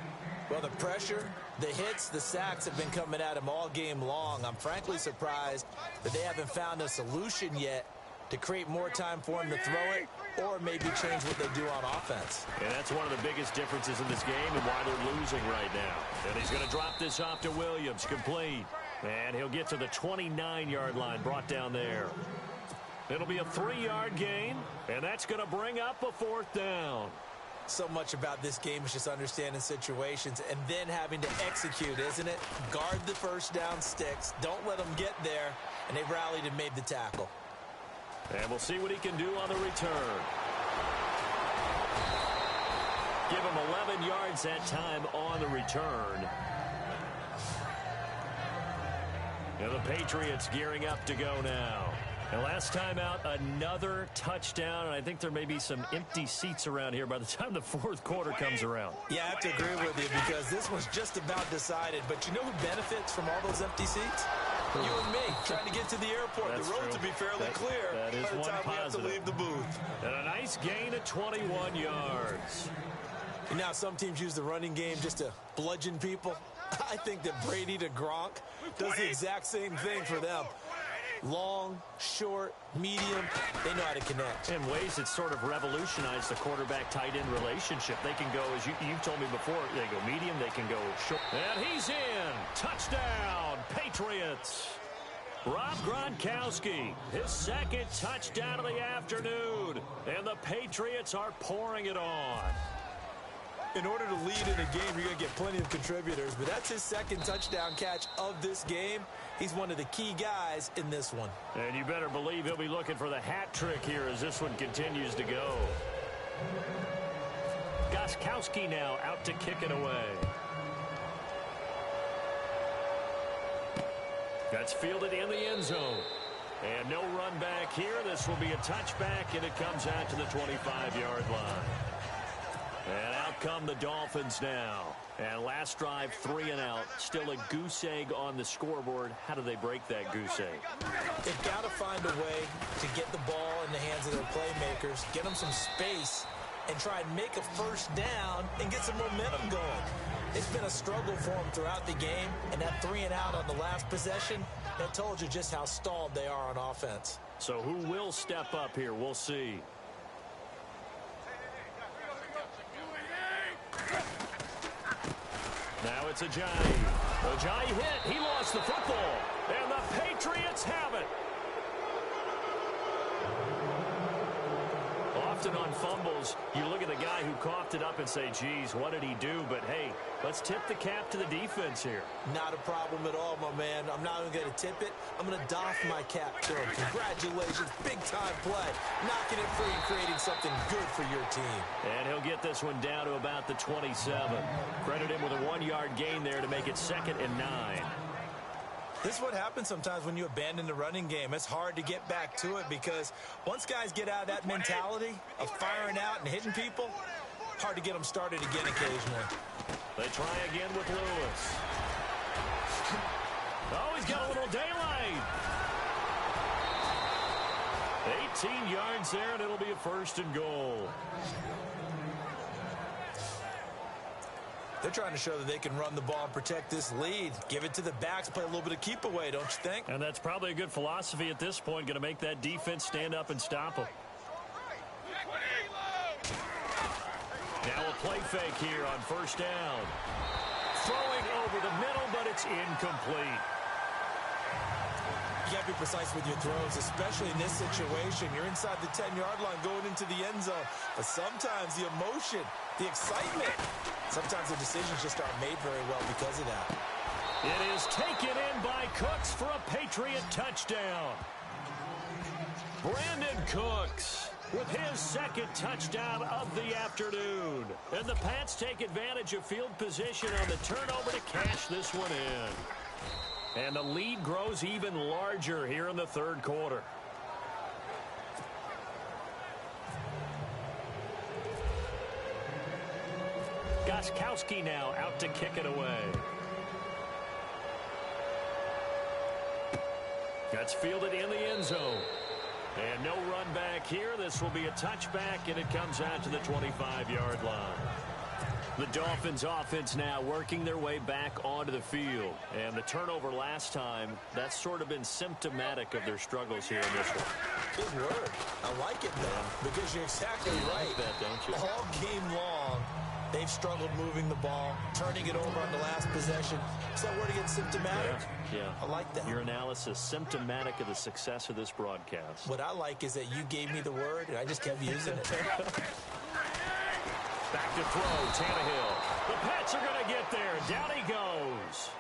Well, the pressure, the hits, the sacks have been coming at him all game long. I'm frankly surprised that they haven't found a solution yet to create more time for him to throw it or maybe change what they do on offense. And that's one of the biggest differences in this game and why they're losing right now. And he's going to drop this off to Williams, complete. And he'll get to the 29-yard line, brought down there. It'll be a 3-yard gain, and that's going to bring up a 4th down. So much about this game is just understanding situations and then having to execute, isn't it? Guard the first down sticks. Don't let them get there. And they've rallied and made the tackle. And we'll see what he can do on the return. Give him 11 yards that time on the return. And the Patriots gearing up to go now. And last time out, another touchdown, and I think there may be some empty seats around here by the time the 4th quarter comes around. Yeah, I have to agree with you because this one's just about decided. But you know who benefits from all those empty seats? You and me, trying to get to the airport. That's the road true. to be fairly clear that is by the one time we have to positive. leave the booth. And a nice gain of 21 yards. You know, some teams use the running game just to bludgeon people. I think that Brady to Gronk does the exact same thing for them. Long, short, medium, they know how to connect. In ways that sort of revolutionized the quarterback-tight end relationship. They can go, as you've told me before, they go medium, they can go short. And he's in. Touchdown, Patriots. Rob Gronkowski, his 2nd touchdown of the afternoon. And the Patriots are pouring it on. In order to lead in a game, you're going to get plenty of contributors, but that's his 2nd touchdown catch of this game. He's one of the key guys in this one. And you better believe he'll be looking for the hat trick here as this one continues to go. Gostkowski now out to kick it away. That's fielded in the end zone. And no run back here. This will be a touchback, and it comes out to the 25-yard line. And out come the Dolphins now. And last drive, 3 and out. Still a goose egg on the scoreboard. How do they break that goose egg? They've got to find a way to get the ball in the hands of their playmakers, get them some space, and try and make a first down and get some momentum going. It's been a struggle for them throughout the game, and that 3 and out on the last possession, that told you just how stalled they are on offense. So who will step up here? We'll see. Now it's Ajayi. Ajayi hit. He lost the football. And the Patriots have it. Often on fumbles, you look at the guy who coughed it up and say, geez, what did he do? But, hey, let's tip the cap to the defense here. Not a problem at all, my man. I'm not even going to tip it. I'm going to doff my cap to him. Congratulations. Big-time play. Knocking it free and creating something good for your team. And he'll get this one down to about the 27. Credit him with a 1-yard gain there to make it 2nd and 9. This is what happens sometimes when you abandon the running game. It's hard to get back to it because once guys get out of that mentality of firing out and hitting people, hard to get them started again occasionally. They try again with Lewis. Oh, he's got a little daylight. 18 yards there, and it'll be a 1st and goal. They're trying to show that they can run the ball and protect this lead. Give it to the backs, play a little bit of keep away, don't you think? And that's probably a good philosophy at this point, going to make that defense stand up and stop them. Now a play fake here on 1st down. Throwing over the middle, but it's incomplete. You got to be precise with your throws, especially in this situation. You're inside the 10-yard line going into the end zone. But sometimes the emotion, the excitement, sometimes the decisions just aren't made very well because of that. It is taken in by Cooks for a Patriot touchdown. Brandon Cooks with his 2nd touchdown of the afternoon. And the Pats take advantage of field position on the turnover to cash this one in. And the lead grows even larger here in the 3rd quarter. Gostkowski now out to kick it away. That's fielded in the end zone. And no run back here. This will be a touchback, and it comes out to the 25-yard line. The Dolphins offense now working their way back onto the field. And the turnover last time, that's sort of been symptomatic of their struggles here in this one. Good word. I like it, though, because you're exactly right. You like that, don't you? All game long, they've struggled moving the ball, turning it over on the last possession. Is that word again, symptomatic? Yeah. I like that. Your analysis, symptomatic of the success of this broadcast. What I like is that you gave me the word, and I just kept using it. Back to throw, Tannehill. The Pats are going to get there. Down he goes.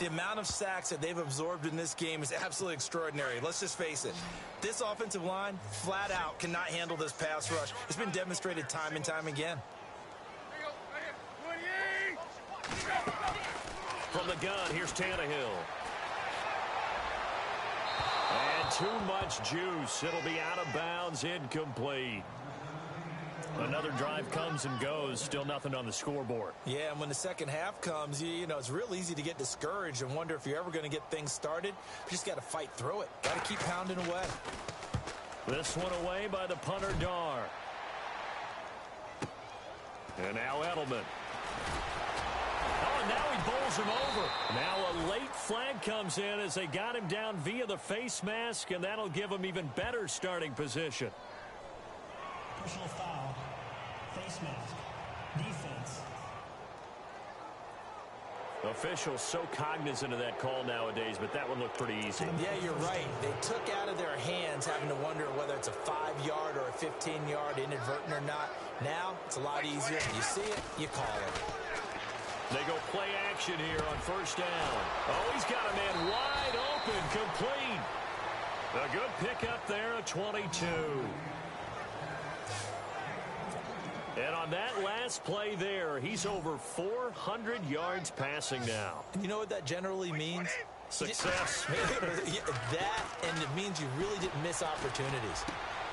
The amount of sacks that they've absorbed in this game is absolutely extraordinary. Let's just face it. This offensive line, flat out, cannot handle this pass rush. It's been demonstrated time and time again. From the gun, here's Tannehill. And too much juice. It'll be out of bounds, incomplete. Another drive comes and goes. Still nothing on the scoreboard. Yeah, and when the second half comes, you know, it's real easy to get discouraged and wonder if you're ever going to get things started. You just got to fight through it. Got to keep pounding away. This one away by the punter, Dar. And now Edelman. Oh, and now he bowls him over. Now a late flag comes in as they got him down via the face mask, and that'll give him even better starting position. Personal foul, face mask, defense. Officials so cognizant of that call nowadays, but that one looked pretty easy. Yeah, you're right. They took out of their hands having to wonder whether it's a 5-yard or a 15-yard inadvertent or not. Now, it's a lot easier. You see it, you call it. They go play action here on 1st down. Oh, he's got a man wide open, complete. A good pickup there, a 22. And on that last play there, he's over 400 yards passing now. You know what that generally means? Success. That, and it means you really didn't miss opportunities.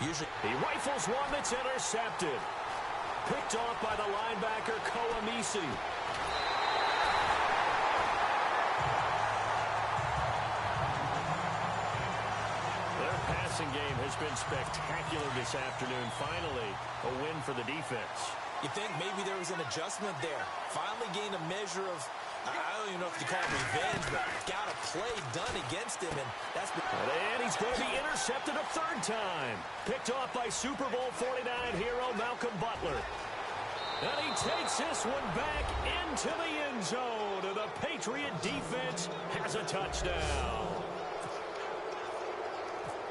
Usually, he rifles one that's intercepted. Picked off by the linebacker, Koamisi. Their passing game has been spectacular this afternoon. Finally, a win for the defense. You think maybe there was an adjustment there. Finally gained a measure of, I don't even know if you call it revenge, but got a play done against him, and that's been... And he's going to be intercepted a 3rd time. Picked off by Super Bowl 49 hero Malcolm Butler. And he takes this one back into the end zone, and the Patriot defense has a touchdown.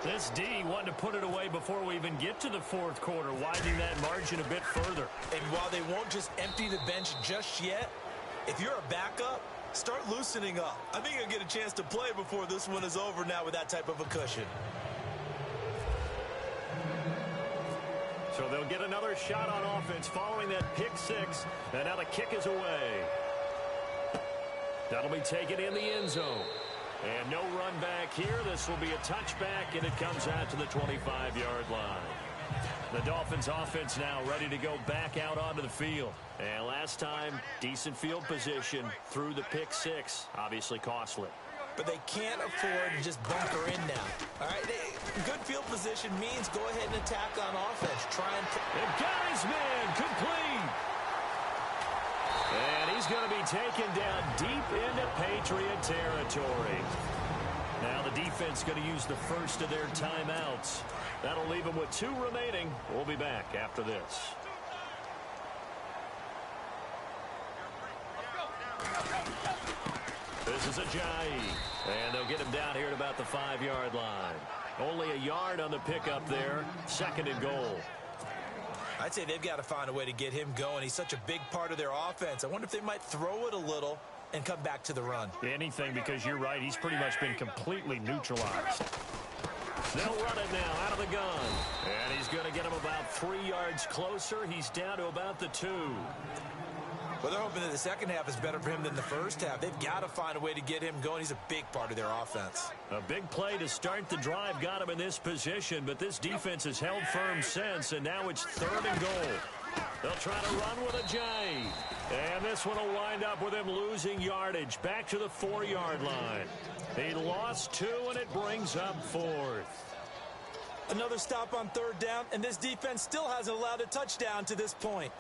This D wanted to put it away before we even get to the 4th quarter, widening that margin a bit further. And while they won't just empty the bench just yet, if you're a backup, start loosening up. I think you'll get a chance to play before this one is over now with that type of a cushion. So they'll get another shot on offense following that pick 6, and now the kick is away. That'll be taken in the end zone. And no run back here. This will be a touchback, and it comes out to the 25-yard line. The Dolphins offense now ready to go back out onto the field. And last time, decent field position through the pick six. Obviously costly. But they can't afford to just bunker in now. All right, good field position means go ahead and attack on offense. Try and... And got his man complete. And he's going to be taken down deep into Patriot territory. Now the defense going to use the first of their timeouts. That'll leave them with 2 remaining. We'll be back after this. This is Ajayi. And they'll get him down here at about the 5-yard line. Only a yard on the pickup there. 2nd and goal. I'd say they've got to find a way to get him going. He's such a big part of their offense. I wonder if they might throw it a little and come back to the run. Anything, because you're right. He's pretty much been completely neutralized. They'll run it now out of the gun. And he's going to get him about 3 yards closer. He's down to about the 2. Well, they're hoping that the second half is better for him than the first half. They've got to find a way to get him going. He's a big part of their offense. A big play to start the drive got him in this position, but this defense has held firm since, and now it's 3rd and goal. They'll try to run with Ajayi. And this one will wind up with him losing yardage back to the 4-yard line. He lost 2, and it brings up 4th. Another stop on 3rd down, and this defense still hasn't allowed a touchdown to this point.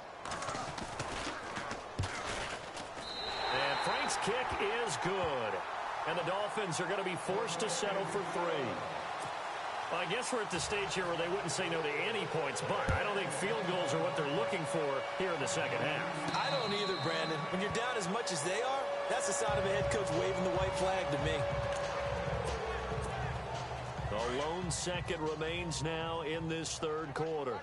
And Frank's kick is good. And the Dolphins are going to be forced to settle for 3. Well, I guess we're at the stage here where they wouldn't say no to any points, but I don't think field goals are what they're looking for here in the second half. I don't either, Brandon. When you're down as much as they are, that's the sign of a head coach waving the white flag to me. The lone second remains now in this 3rd quarter.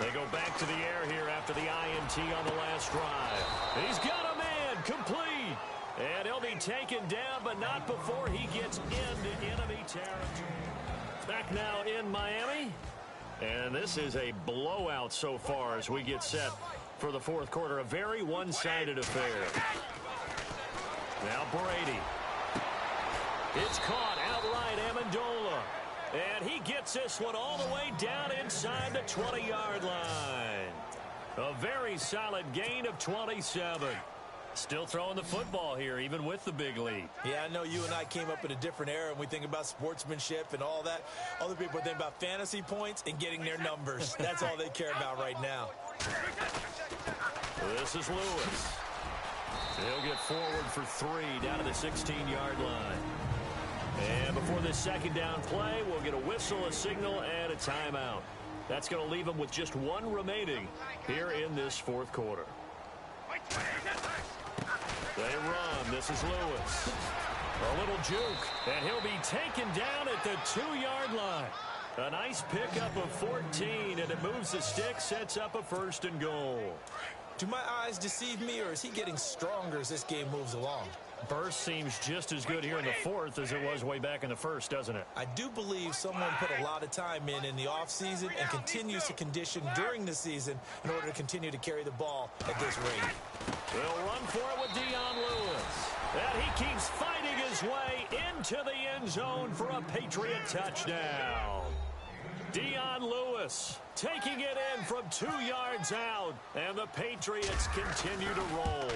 They go back to the air here after the INT on the last drive. He's got a man complete. And he'll be taken down, but not before he gets into enemy territory. Back now in Miami. And this is a blowout so far as we get set for the 4th quarter. A very one-sided affair. Now Brady. It's caught outright, Amendola. And he gets this one all the way down inside the 20-yard line. A very solid gain of 27. Still throwing the football here, even with the big lead. Yeah, I know you and I came up in a different era, and we think about sportsmanship and all that. Other people think about fantasy points and getting their numbers. That's all they care about right now. This is Lewis. He'll get forward for 3 down to the 16-yard line. And before this 2nd down play, we'll get a whistle, a signal, and a timeout. That's going to leave them with just 1 remaining here in this 4th quarter. They run. This is Lewis. A little juke, and he'll be taken down at the 2-yard line. A nice pickup of 14, and it moves the stick, sets up a 1st and goal. Do my eyes deceive me, or is he getting stronger as this game moves along? Burst seems just as good here in the 4th as it was way back in the 1st, doesn't it? I do believe someone put a lot of time in the offseason and continues to condition during the season in order to continue to carry the ball at this rate. They'll run for it with Dion Lewis. And he keeps fighting his way into the end zone for a Patriot touchdown. Dion Lewis taking it in from 2 yards out, and the Patriots continue to roll.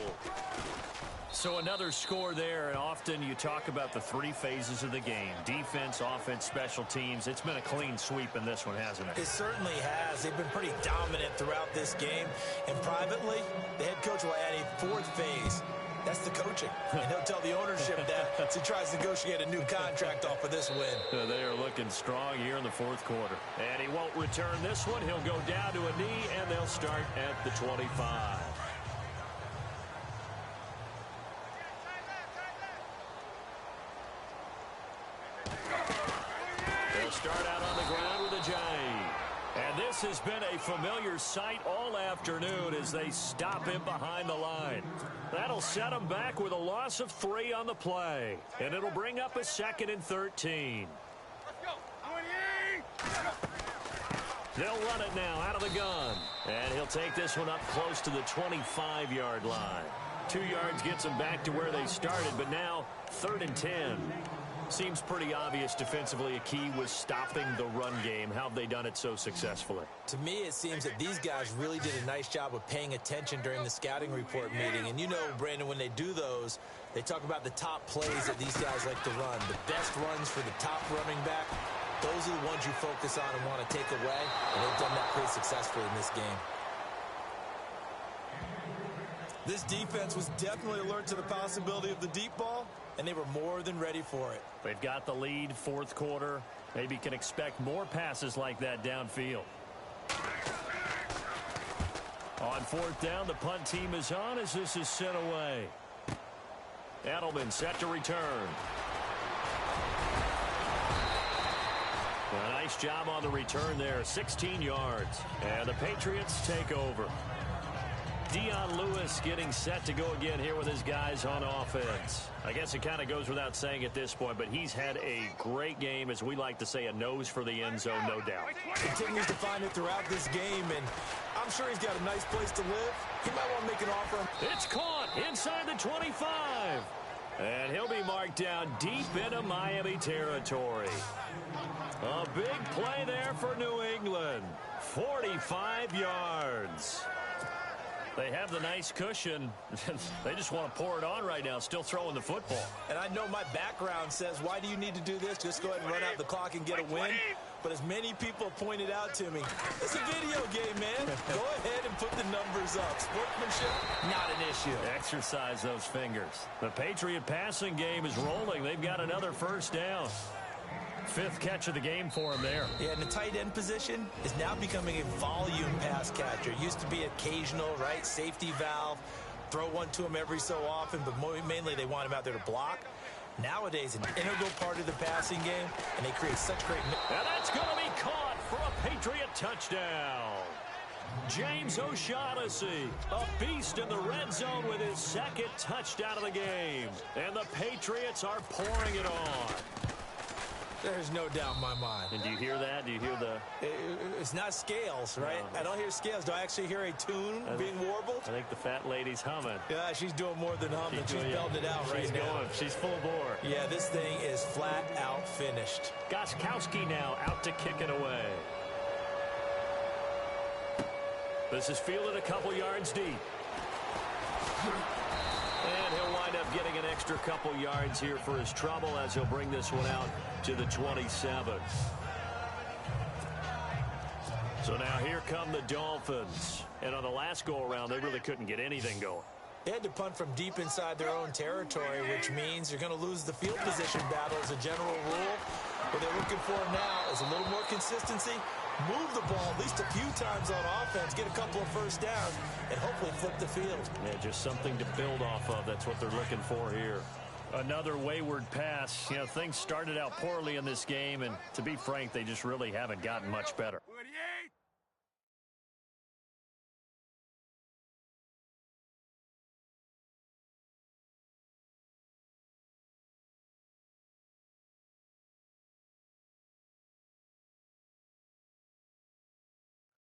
So another score there, and often you talk about the 3 phases of the game. Defense, offense, special teams. It's been a clean sweep in this one, hasn't it? It certainly has. They've been pretty dominant throughout this game. And privately, the head coach will add a 4th phase. That's the coaching. And he'll tell the ownership that as he tries to negotiate a new contract off of this win. They are looking strong here in the 4th quarter. And he won't return this one. He'll go down to a knee, and they'll start at the 25. They'll start out on the ground with Ajayi. And this has been a familiar sight all afternoon as they stop him behind the line. That'll set him back with a loss of 3 on the play. And it'll bring up a 2nd and 13. They'll run it now out of the gun. And he'll take this one up close to the 25-yard line. 2 yards gets them back to where they started, but now 3rd and 10. Seems pretty obvious defensively a key was stopping the run game. How have they done it so successfully? To me, it seems that these guys really did a nice job of paying attention during the scouting report meeting. And you know, Brandon, when they do those, they talk about the top plays that these guys like to run. The best runs for the top running back, those are the ones you focus on and want to take away. And they've done that pretty successfully in this game. This defense was definitely alert to the possibility of the deep ball, and they were more than ready for it. They've got the lead, fourth quarter. Maybe can expect more passes like that downfield. On fourth down, the punt team is on as this is sent away. Edelman set to return. A nice job on the return there, 16 yards. And the Patriots take over. Dion Lewis getting set to go again here with his guys on offense. I guess it kind of goes without saying at this point, but he's had a great game, as we like to say, a nose for the end zone, no doubt. Continues to find it throughout this game, and I'm sure he's got a nice place to live. He might want to make an offer. It's caught inside the 25. And he'll be marked down deep into Miami territory. A big play there for New England. 45 yards. They have the nice cushion. They just want to pour it on right now, still throwing the football. And I know my background says, why do you need to do this? Just go ahead and run out the clock and get a win. But as many people pointed out to me, it's a video game, man. Go ahead and put the numbers up. Sportsmanship, not an issue. Exercise those fingers. The Patriot passing game is rolling. They've got another first down. Fifth catch of the game for him there. Yeah, and the tight end position is now becoming a volume pass catcher. Used to be occasional, right? Safety valve. Throw one to him every so often, but mainly they want him out there to block. Nowadays, an integral part of the passing game, and they create such great... And that's going to be caught for a Patriot touchdown. James O'Shaughnessy, a beast in the red zone with his second touchdown of the game. And the Patriots are pouring it on. There's no doubt in my mind. And do you hear that? Do you hear the... It's not scales, right? No. I don't hear scales. Do I actually hear a tune being warbled? I think the fat lady's humming. Yeah, she's doing more than humming. She's belting it out right now. She's full bore. Yeah, this thing is flat out finished. Gostkowski now out to kick it away. This is fielded a couple yards deep. And he'll wind up getting an extra couple yards here for his trouble as he'll bring this one out to the 27. So now here come the Dolphins. And on the last go-around, they really couldn't get anything going. They had to punt from deep inside their own territory, which means you're going to lose the field position battle as a general rule. What they're looking for now is a little more consistency, move the ball at least a few times on offense, get a couple of first downs, and hopefully flip the field. Yeah, just something to build off of. That's what they're looking for here. Another wayward pass. You know, things started out poorly in this game, and to be frank, they just really haven't gotten much better.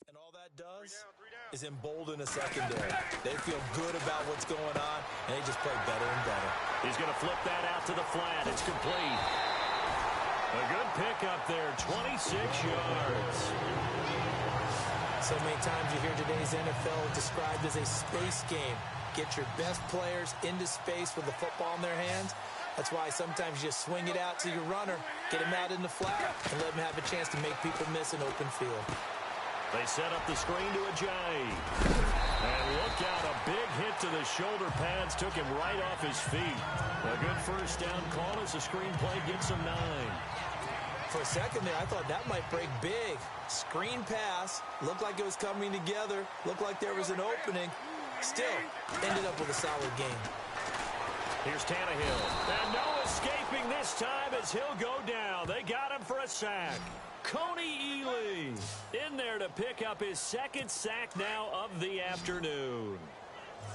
And all that does is embolden a secondary. They feel good about what's going on, and they just play better and better. He's going to flip that out to the flat. It's complete. A good pickup there, 26 yards. So many times you hear today's NFL described as a space game. Get your best players into space with the football in their hands. That's why sometimes you just swing it out to your runner, get him out in the flat, and let him have a chance to make people miss an open field. They set up the screen to Ajay. And look out, a big hit to the shoulder pads took him right off his feet. A good first down call as the screenplay gets him 9. For a second there, I thought that might break big. Screen pass, looked like it was coming together, looked like there was an opening. Still, ended up with a solid game. Here's Tannehill. And no escaping this time as he'll go down. They got him for a sack. Coney Ely in there to pick up his second sack now of the afternoon.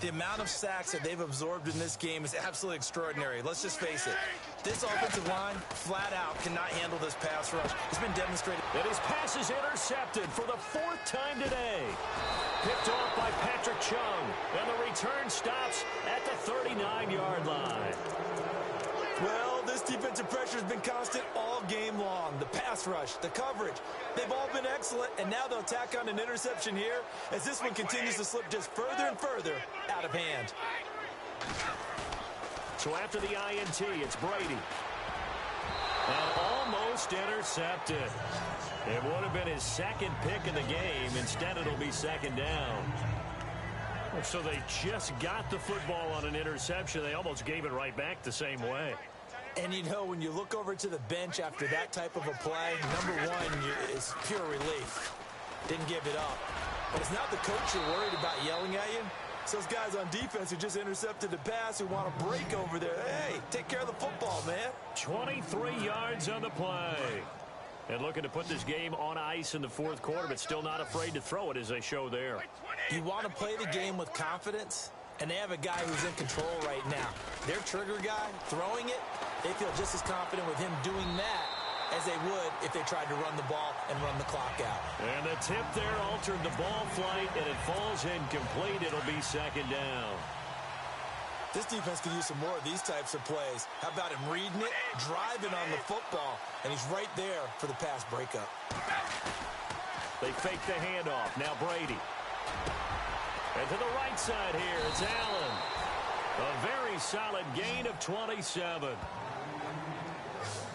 The amount of sacks that they've absorbed in this game is absolutely extraordinary. Let's just face it. This offensive line, flat out, cannot handle this pass rush. It's been demonstrated. And his pass is intercepted for the 4th time today. Picked off by Patrick Chung. And the return stops at the 39-yard line. Well, this Defensive pressure has been constant all game long. The pass rush, the coverage, they've all been excellent, and now they'll tack on an interception here as this one continues to slip just further and further out of hand. So after the INT, it's Brady. And almost intercepted. It would have been his second pick of the game. Instead, it'll be second down. So they just got the football on an interception. They almost gave it right back the same way. And, you know, when you look over to the bench after that type of a play, number one is pure relief. Didn't give it up. But it's not the coach you're worried about yelling at you. It's those guys on defense who just intercepted the pass who want to break over there. Hey, take care of the football, man. 23 yards on the play. And looking to put this game on ice in the fourth quarter, but still not afraid to throw it as they show there. You want to play the game with confidence, and they have a guy who's in control right now. Their trigger guy, throwing it, they feel just as confident with him doing that as they would if they tried to run the ball and run the clock out. And the tip there altered the ball flight, and it falls incomplete. It'll be second down. This defense could use some more of these types of plays. How about him reading it, driving on the football, and he's right there for the pass breakup. They fake the handoff. Now Brady. And to the right side here, it's Allen. A very solid gain of 27.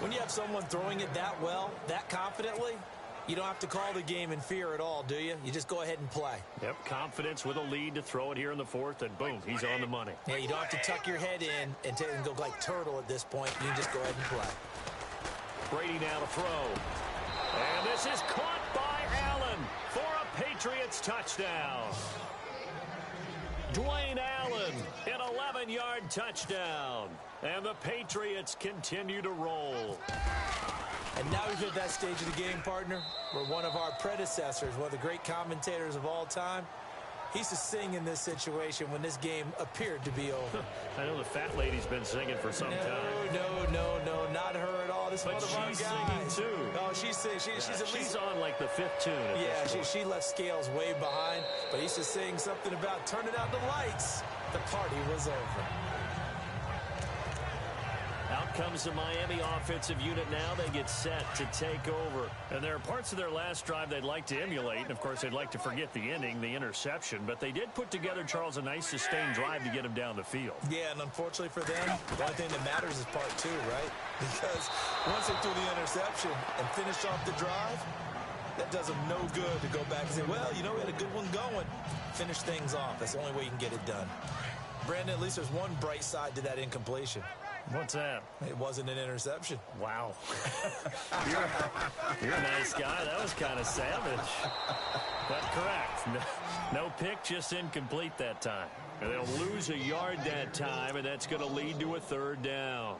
When you have someone throwing it that well, that confidently, you don't have to call the game in fear at all, do you? You just go ahead and play. Yep, confidence with a lead to throw it here in the fourth, and boom, he's on the money. Yeah, you don't have to tuck your head in and go like turtle at this point. You can just go ahead and play. Brady now to throw. And this is caught by Allen for a Patriots touchdown. Dwayne Allen, an 11-yard touchdown. And the Patriots continue to roll. And now we've hit that stage of the game, partner, where one of our predecessors, one of the great commentators of all time, he used to sing in this situation when this game appeared to be over. I know the fat lady's been singing for some time. No, not her at all. This is one of our guys. But she's singing, too. Oh, she's singing. She's on, like, the fifth tune. Yeah, she left Scales way behind, but he used to sing something about turning out the lights. The party was over. Out comes the Miami offensive unit now. They get set to take over. And there are parts of their last drive they'd like to emulate. And, of course, they'd like to forget the ending, the interception. But they did put together, Charles, a nice sustained drive to get him down the field. Yeah, and unfortunately for them, the only thing that matters is part two, right? Because once they threw the interception and finished off the drive, that does them no good to go back and say, well, you know, we had a good one going. Finish things off. That's the only way you can get it done. Brandon, at least there's one bright side to that incompletion. What's that? It wasn't an interception. Wow. you're a nice guy. That was kind of savage. But correct. No pick, just incomplete that time. And they'll lose a yard that time, and that's going to lead to a third down.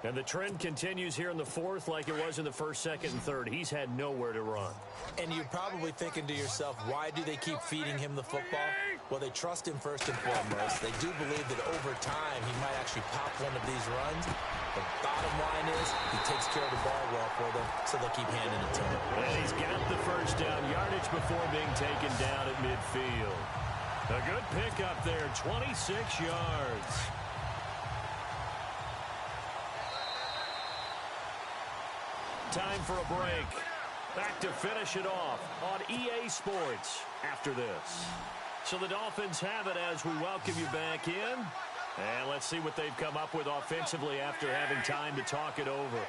And the trend continues here in the fourth like it was in the first, second, and third. He's had nowhere to run. And you're probably thinking to yourself, why do they keep feeding him the football? Well, they trust him first and foremost. They do believe that over time he might actually pop one of these runs. The bottom line is he takes care of the ball well for them, so they'll keep handing it to him. And he's got the first down yardage before being taken down at midfield. A good pick up there, 26 yards. Time for a break. Back to finish it off on EA Sports after this. So the Dolphins have it as we welcome you back in. And let's see what they've come up with offensively after having time to talk it over.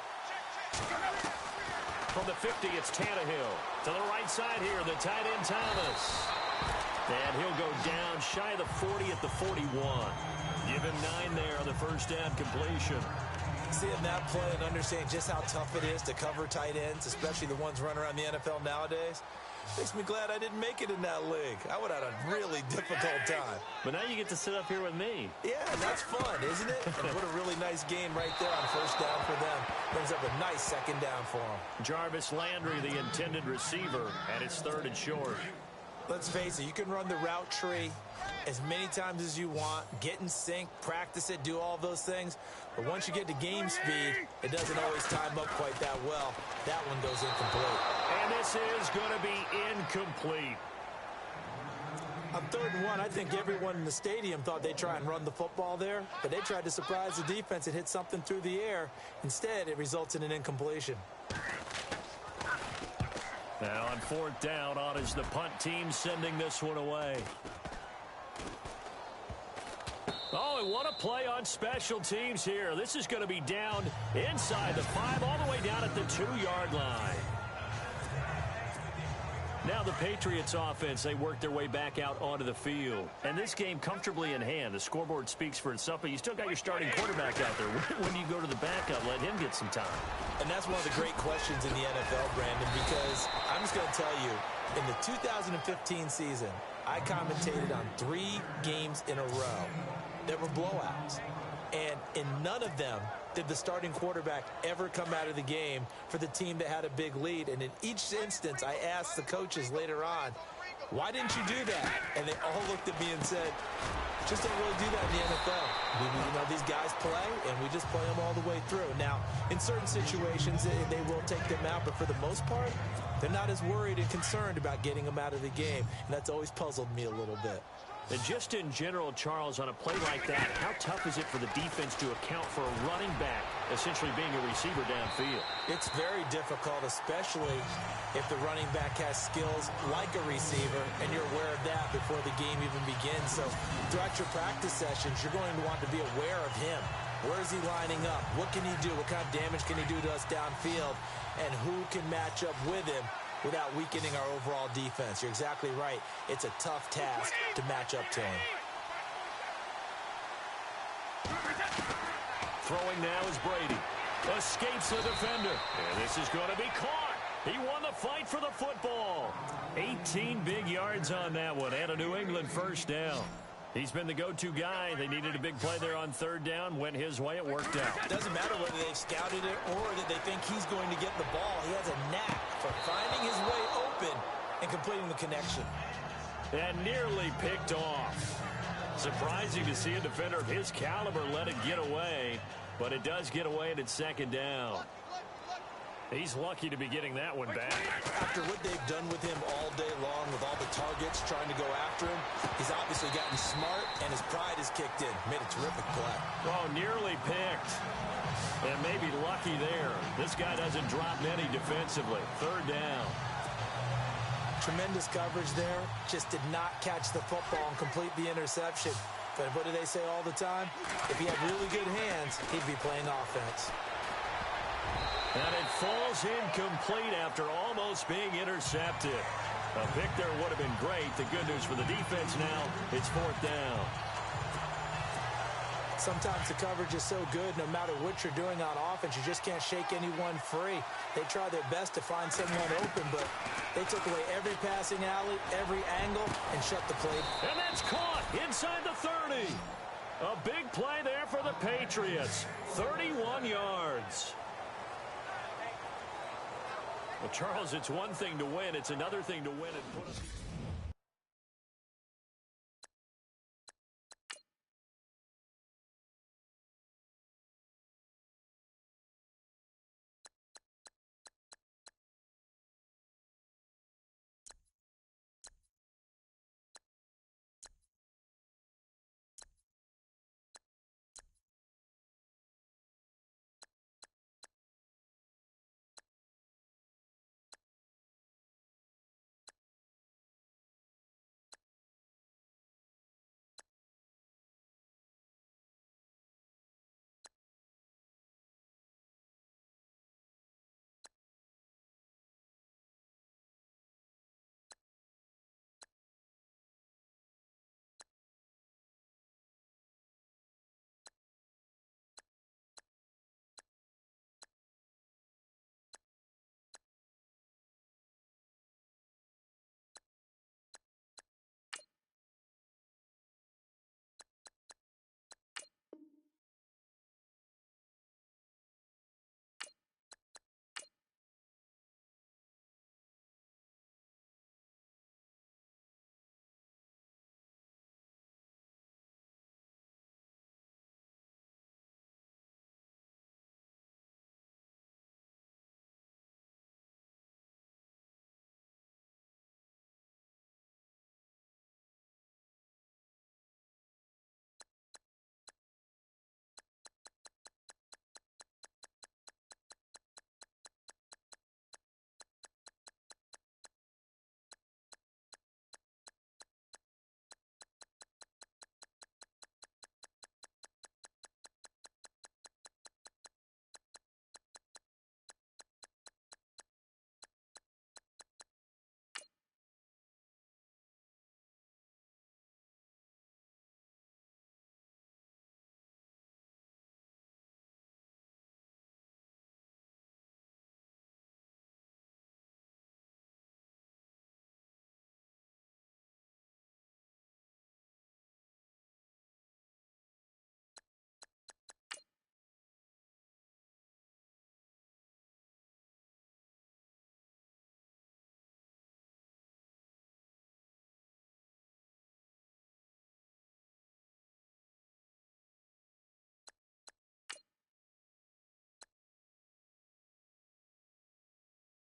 From the 50, it's Tannehill. To the right side here, the tight end Thomas. And he'll go down shy of the 40 at the 41. Give him 9 there on the first down completion. Seeing that play and understanding just how tough it is to cover tight ends, especially the ones running around the NFL nowadays, makes me glad I didn't make it in that league. I would have had a really difficult time. But now you get to sit up here with me. Yeah, and that's fun, isn't it? And what a really nice game right there on first down for them. Brings up a nice second down for them. Jarvis Landry, the intended receiver, and it's third and short. Let's face it, you can run the route tree as many times as you want, get in sync, practice it, do all those things. But once you get to game speed, it doesn't always time up quite that well. That one goes incomplete. And this is going to be incomplete. On 3rd and 1, I think everyone in the stadium thought they'd try and run the football there, but they tried to surprise the defense and hit something through the air. Instead, it results in an incompletion. Now on 4th down, on is the punt team sending this one away. Oh, and what a play on special teams here. This is going to be down inside the 5, all the way down at the 2-yard line. Now the Patriots offense, they work their way back out onto the field. And this game comfortably in hand. The scoreboard speaks for itself, but you still got your starting quarterback out there. When do you go to the backup? Let him get some time. And that's one of the great questions in the NFL, Brandon, because I'm just going to tell you, in the 2015 season, I commentated on 3 games in a row that were blowouts. And in none of them did the starting quarterback ever come out of the game for the team that had a big lead. And in each instance, I asked the coaches later on, why didn't you do that? And they all looked at me and said, just don't really do that in the NFL. You know, these guys play, and we just play them all the way through. Now, in certain situations, they will take them out, but for the most part, they're not as worried and concerned about getting them out of the game. And that's always puzzled me a little bit. And just in general, Charles, on a play like that, how tough is it for the defense to account for a running back essentially being a receiver downfield? It's very difficult, especially if the running back has skills like a receiver, and you're aware of that before the game even begins. So throughout your practice sessions, you're going to want to be aware of him. Where is he lining up? What can he do? What kind of damage can he do to us downfield? And who can match up with him without weakening our overall defense? You're exactly right. It's a tough task to match up to him. Throwing now is Brady. Escapes the defender. And this is going to be caught. He won the fight for the football. 18 big yards on that one, and a New England 1st down. He's been the go-to guy. They needed a big play there on 3rd down. Went his way. It worked out. It doesn't matter whether they've scouted it or that they think he's going to get the ball. He has a knack for finding his way open and completing the connection. And nearly picked off. Surprising to see a defender of his caliber let it get away, but it does get away, and it's 2nd down. He's lucky to be getting that one back. After what they've done with him all day long, with all the targets trying to go after him, he's obviously gotten smart, and his pride has kicked in. Made a terrific play. Oh, nearly picked. And maybe lucky there. This guy doesn't drop many defensively. 3rd down. Tremendous coverage there. Just did not catch the football and complete the interception. But what do they say all the time? If he had really good hands, he'd be playing offense. And it falls incomplete after almost being intercepted. A pick there would have been great. The good news for the defense now, it's 4th down. Sometimes the coverage is so good, no matter what you're doing on offense, you just can't shake anyone free. They try their best to find someone open, but they took away every passing alley, every angle, and shut the play. And that's caught inside the 30. A big play there for the Patriots. 31 yards. Well, Charles, it's one thing to win. It's another thing to win and put us...